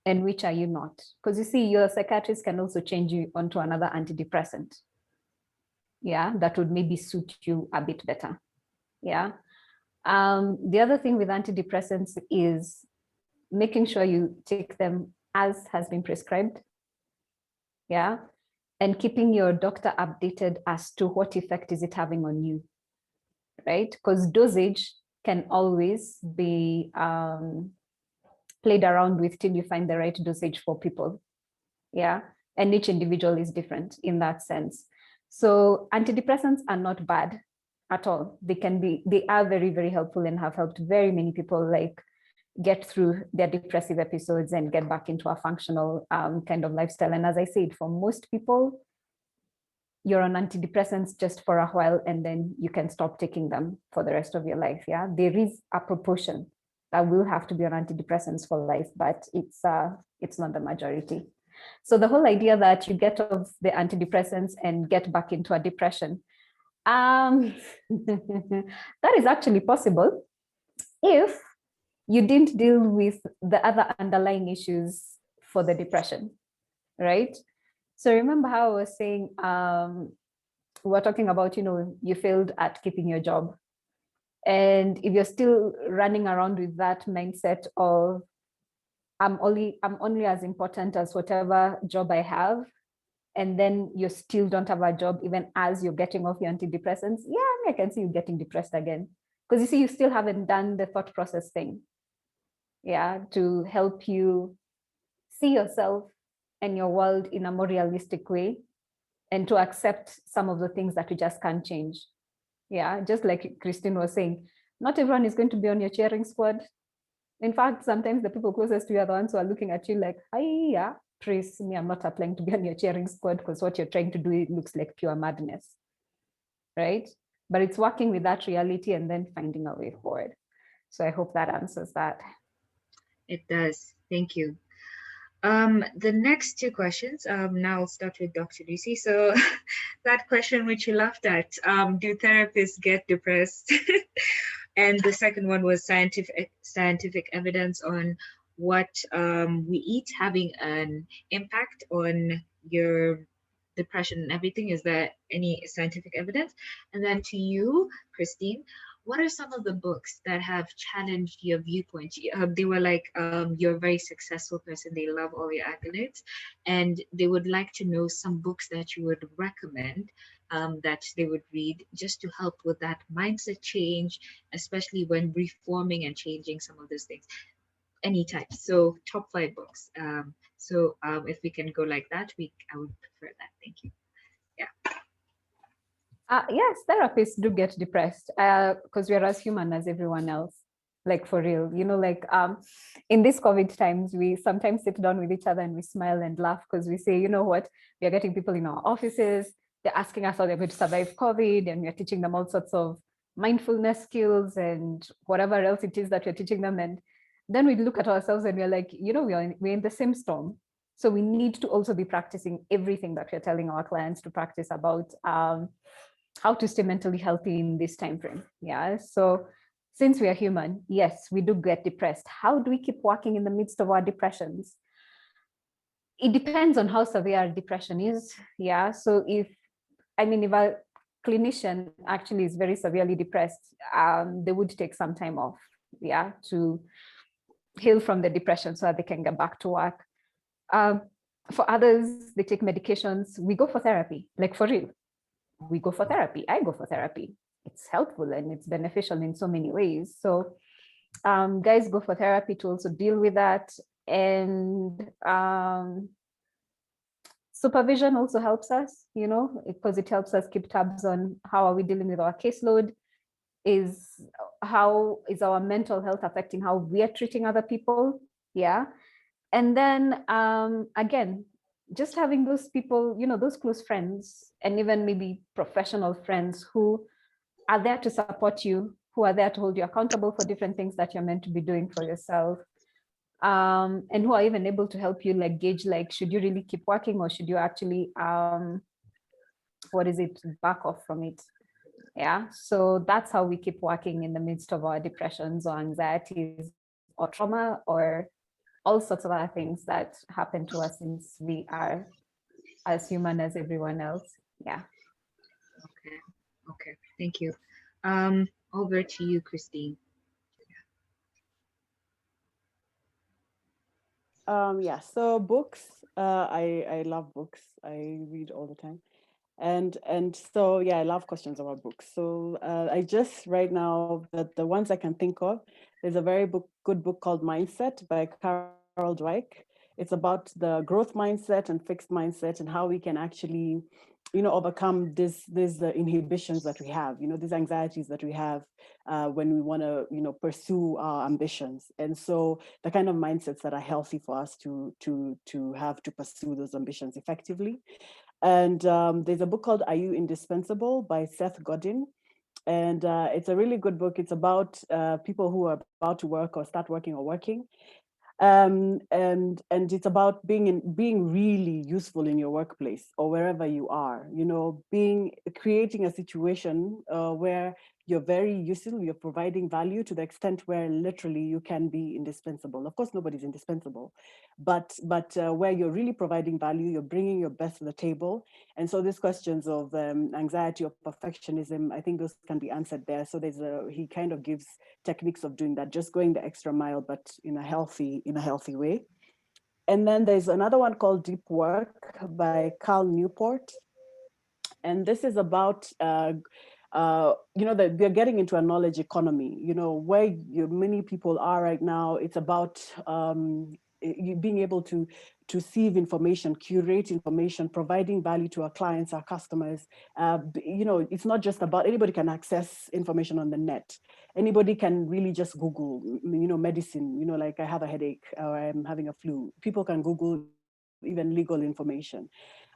and which are you not? Because you see, your psychiatrist can also change you onto another antidepressant. Yeah, that would maybe suit you a bit better. Yeah. The other thing with antidepressants is making sure you take them as has been prescribed. Yeah. And keeping your doctor updated as to what effect is it having on you, right? Because dosage can always be played around with till you find the right dosage for people. Yeah. And each individual is different in that sense. So antidepressants are not bad at all. They are very, very helpful and have helped very many people like get through their depressive episodes and get back into a functional kind of lifestyle. And as I said, for most people, you're on antidepressants just for a while and then you can stop taking them for the rest of your life. Yeah, there is a proportion that will have to be on antidepressants for life, but it's not the majority. So the whole idea that you get off the antidepressants and get back into a depression, that is actually possible if you didn't deal with the other underlying issues for the depression, right? So remember how I was saying, we were talking about, you failed at keeping your job. And if you're still running around with that mindset of, I'm only as important as whatever job I have, and then you still don't have a job even as you're getting off your antidepressants, yeah, I can see you getting depressed again. Because you see, you still haven't done the thought process thing, yeah, to help you see yourself and your world in a more realistic way and to accept some of the things that you just can't change. Yeah, just like Christine was saying, not everyone is going to be on your cheering squad. In fact, sometimes the people closest to you are the ones who are looking at you like, hiya, Trace, me, I'm not applying to be on your cheering squad because what you're trying to do, it looks like pure madness, right? But it's working with that reality and then finding a way forward. So I hope that answers that. It does. Thank you. The next two questions, now I'll start with Dr. Lucy. So that question which you laughed at, do therapists get depressed? And the second one was scientific evidence on what we eat having an impact on your depression and everything. Is there any scientific evidence? And then to you, Christine, what are some of the books that have challenged your viewpoint? They were like, you're a very successful person, they love all your accolades, and they would like to know some books that you would recommend that they would read just to help with that mindset change, especially when reforming and changing some of those things. Any type. So top 5 books. If we can go like that, I would prefer that. Thank you. Yeah. Yes, therapists do get depressed because we're as human as everyone else, like for real, in these COVID times, we sometimes sit down with each other and we smile and laugh because we say, you know what, we are getting people in our offices, they're asking us how they're going to survive COVID, and we're teaching them all sorts of mindfulness skills and whatever else it is that we're teaching them. And then we look at ourselves and we're like, we're in the same storm. So we need to also be practicing everything that we're telling our clients to practice about how to stay mentally healthy in this time frame. Yeah. So since we are human, yes, we do get depressed. How do we keep working in the midst of our depressions? It depends on how severe depression is. Yeah. So if a clinician actually is very severely depressed, they would take some time off, yeah, to heal from the depression so that they can get back to work. Um, for others, they take medications. We go for therapy, like for real. We go for therapy. I go for therapy. It's helpful and it's beneficial in so many ways. So guys go for therapy to also deal with that. And supervision also helps us, because it helps us keep tabs on how are we dealing with our caseload. How is our mental health affecting how we are treating other people? Yeah. And then again, just having those people, those close friends, and even maybe professional friends who are there to support you, who are there to hold you accountable for different things that you're meant to be doing for yourself. And who are even able to help you like gauge, like, should you really keep working or should you actually, back off from it? Yeah, so that's how we keep working in the midst of our depressions or anxieties or trauma or all sorts of other things that happen to us since we are as human as everyone else. Yeah. Okay, thank you. Over to you, Christine. Yeah, so books, I love books. I read all the time. And so yeah, I love questions about books. So I just right now the ones I can think of, there's a very good book called Mindset by Carol Dweck. It's about the growth mindset and fixed mindset and how we can actually, overcome these inhibitions that we have, these anxieties that we have when we want to, pursue our ambitions. And so the kind of mindsets that are healthy for us to have to pursue those ambitions effectively. And there's a book called Are You Indispensable by Seth Godin. And it's a really good book. It's about people who are about to work or start working or working. And it's about being really useful in your workplace or wherever you are, creating a situation where you're very useful, you're providing value to the extent where literally you can be indispensable. Of course, nobody's indispensable, but where you're really providing value, you're bringing your best to the table. And so these questions of anxiety or perfectionism, I think those can be answered there. So he kind of gives techniques of doing that, just going the extra mile, but in a healthy way. And then there's another one called Deep Work by Cal Newport. And this is about, that we're getting into a knowledge economy, where many people are right now. It's about you being able to sieve information, curate information, providing value to our clients, our customers. It's not just about anybody can access information on the net. Anybody can really just Google, medicine, like I have a headache or I'm having a flu. People can Google even legal information.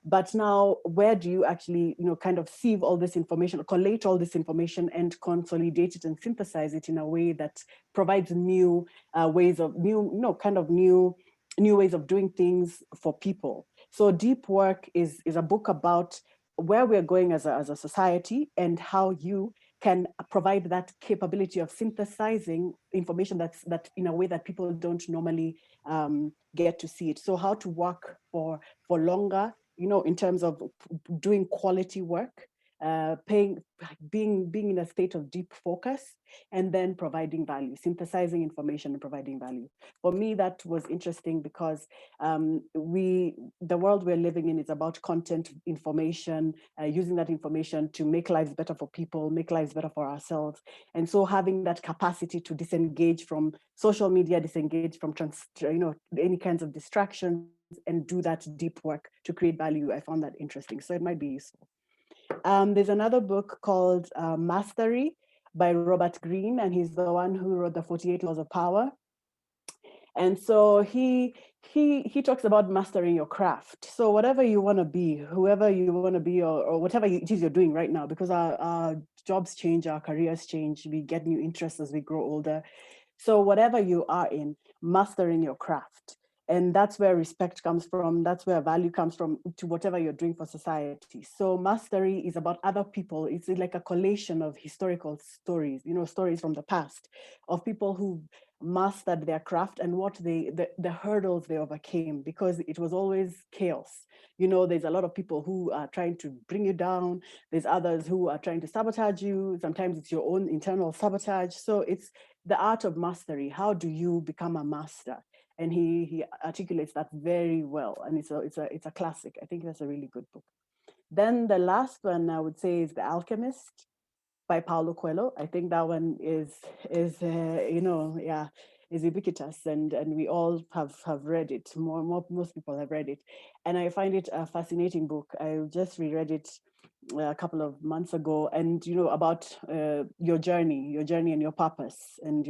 But now, where do you actually, kind of sieve all this information, collate all this information and consolidate it and synthesize it in a way that provides new ways of new ways of doing things for people. So Deep Work is a book about where we're going as a society and how you can provide that capability of synthesizing information that in a way that people don't normally get to see it. So how to work for longer, in terms of doing quality work, being in a state of deep focus, and then providing value, synthesizing information and providing value. For me, that was interesting because the world we're living in is about content, information, using that information to make lives better for people, make lives better for ourselves. And so having that capacity to disengage from social media, disengage from any kinds of distractions, and do that deep work to create value, I found that interesting. So it might be useful. There's another book called Mastery by Robert Greene, and he's the one who wrote the 48 Laws of Power. And so he talks about mastering your craft. So whatever you want to be, whoever you want to be, or whatever it is you're doing right now, because our jobs change, our careers change, we get new interests as we grow older. So whatever you are in, mastering your craft. And that's where respect comes from. That's where value comes from to whatever you're doing for society. So mastery is about other people. It's like a collation of historical stories, stories from the past of people who mastered their craft and what the hurdles they overcame, because it was always chaos. There's a lot of people who are trying to bring you down. There's others who are trying to sabotage you. Sometimes it's your own internal sabotage. So it's the art of mastery. How do you become a master? And he articulates that very well, and it's a classic. I think that's a really good book. Then the last one I would say is The Alchemist by Paulo Coelho. I think that one is is ubiquitous, and we all have read it. Most people have read it, and I find it a fascinating book. I just reread it a couple of months ago, and about your journey and your purpose, and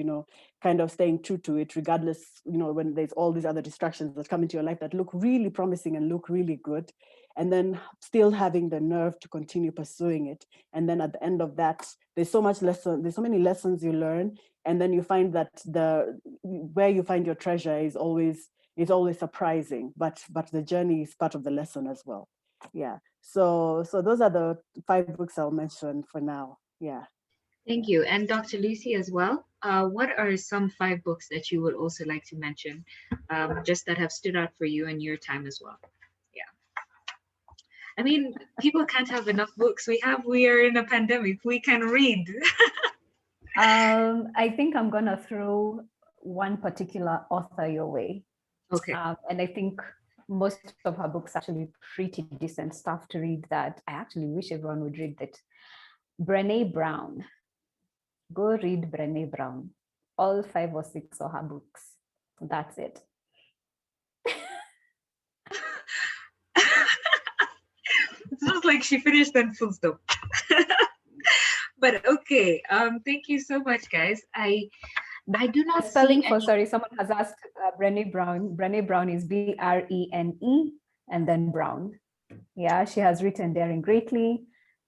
kind of staying true to it regardless, when there's all these other distractions that come into your life that look really promising and look really good, and then still having the nerve to continue pursuing it. And then at the end of that, there's so many lessons you learn, and then you find that where you find your treasure is always surprising, but the journey is part of the lesson as well. Yeah. So those are the 5 books I'll mention for now. Yeah. Thank you. And Dr. Lucy as well. What are some 5 books that you would also like to mention, just that have stood out for you in your time as well? Yeah. I mean, people can't have enough books. We are in a pandemic. We can read. I think I'm gonna throw one particular author your way. Okay. And I think most of her books are actually pretty decent stuff to read that I actually wish everyone would read it. Brené Brown. Go read Brené Brown. All 5 or 6 of her books. That's it. It sounds like she finished and full stop. But okay. Thank you so much, guys. I do not spelling see for sorry, someone has asked Brené Brown. Brené Brown is Brene and then Brown. Yeah, she has written Daring Greatly,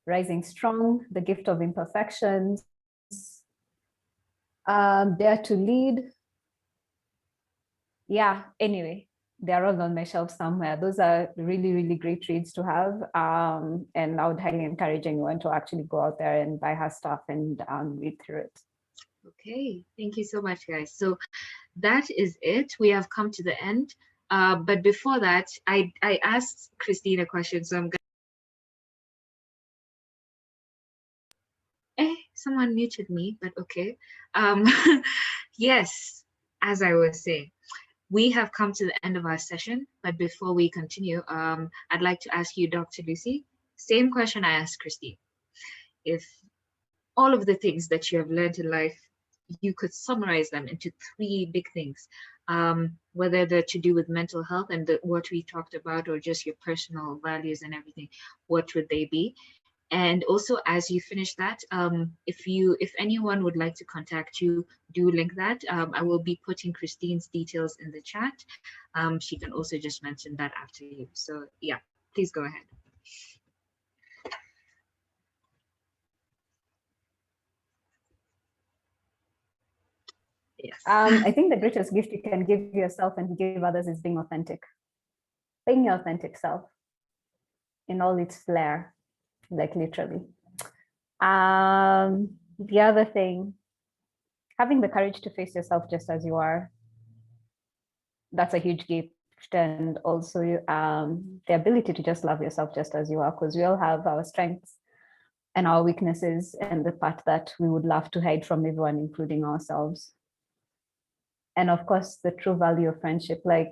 Rising Strong, The Gift of Imperfections, Dare to Lead. Yeah, anyway, they're all on my shelf somewhere. Those are really, really great reads to have. And I would highly encourage anyone to actually go out there and buy her stuff and read through it. Okay, thank you so much, guys. So that is it. We have come to the end. But before that, I asked Christine a question, so I'm gonna. Someone muted me, but okay. Yes, as I was saying, we have come to the end of our session. But before we continue, I'd like to ask you, Dr. Lucy, same question I asked Christine. If all of the things that you have learned in life, you could summarize them into 3 big things, whether they're to do with mental health and what we talked about, or just your personal values and everything, what would they be? And also, as you finish that, if anyone would like to contact you, do link that. I will be putting Christine's details in the chat. She can also just mention that after you. So yeah, please go ahead. Yes. I think the greatest gift you can give yourself and give others is being authentic. Being your authentic self in all its flair, like literally. The other thing, having the courage to face yourself just as you are. That's a huge gift. And also the ability to just love yourself just as you are, because we all have our strengths and our weaknesses and the part that we would love to hide from everyone, including ourselves. And of course, the true value of friendship. Like,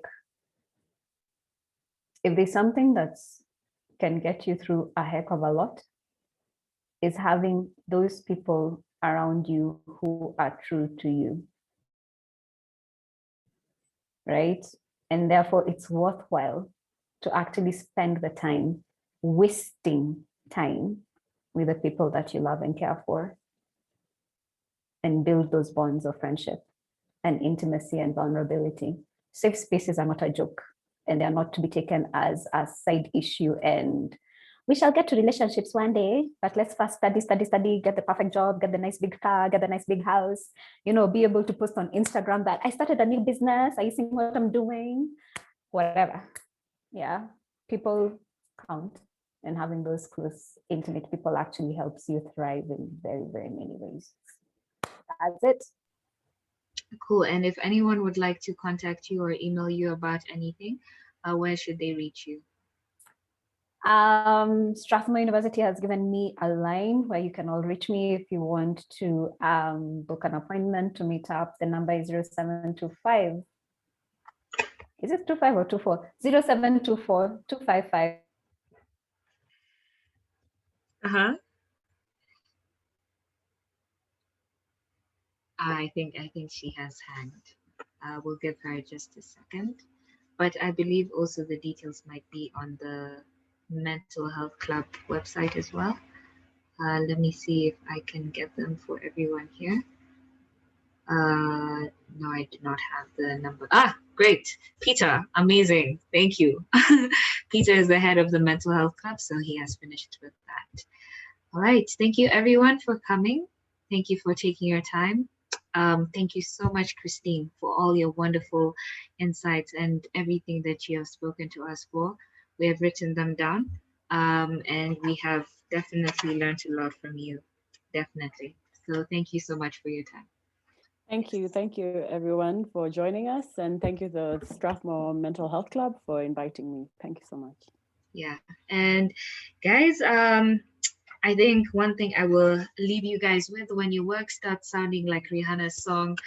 if there's something that can get you through a heck of a lot, is having those people around you who are true to you, right? And therefore, it's worthwhile to actually spend the time, wasting time with the people that you love and care for, and build those bonds of friendship and intimacy and vulnerability. Safe spaces are not a joke, and they're not to be taken as a side issue and we shall get to relationships one day, but let's first study, study, study, get the perfect job, get the nice big car, get the nice big house, be able to post on Instagram that I started a new business. Are you seeing what I'm doing? Whatever. Yeah, people count, and having those close, intimate people actually helps you thrive in very, very many ways. That's it. Cool. And if anyone would like to contact you or email you about anything, where should they reach you? Strathmore University has given me a line where you can all reach me if you want to book an appointment to meet up. The number is 0725. Is it 25 or 24? 0724 255. I think she has hanged. We'll give her just a second. But I believe also the details might be on the Mental Health Club website as well. Let me see if I can get them for everyone here. No, I do not have the number. Ah, great. Peter, amazing. Thank you. Peter is the head of the Mental Health Club, so he has finished with that. All right. Thank you, everyone, for coming. Thank you for taking your time. Thank you so much, Christine, for all your wonderful insights and everything that you have spoken to us for. We have written them down, and we have definitely learned a lot from you. Definitely. So thank you so much for your time. Thank you everyone for joining us, and thank you the Strathmore Mental Health Club for inviting me. Thank you so much. Yeah, and guys, I think one thing I will leave you guys with, when your work starts sounding like Rihanna's song,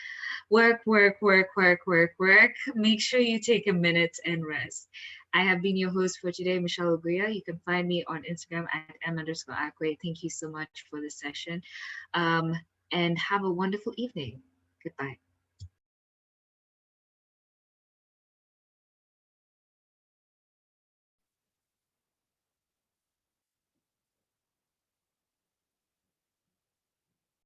work, work, work, work, work, work, make sure you take a minute and rest. I have been your host for today, Michelle Oguya. You can find me on Instagram at m_akwe. Thank you so much for this session, and have a wonderful evening. Goodbye.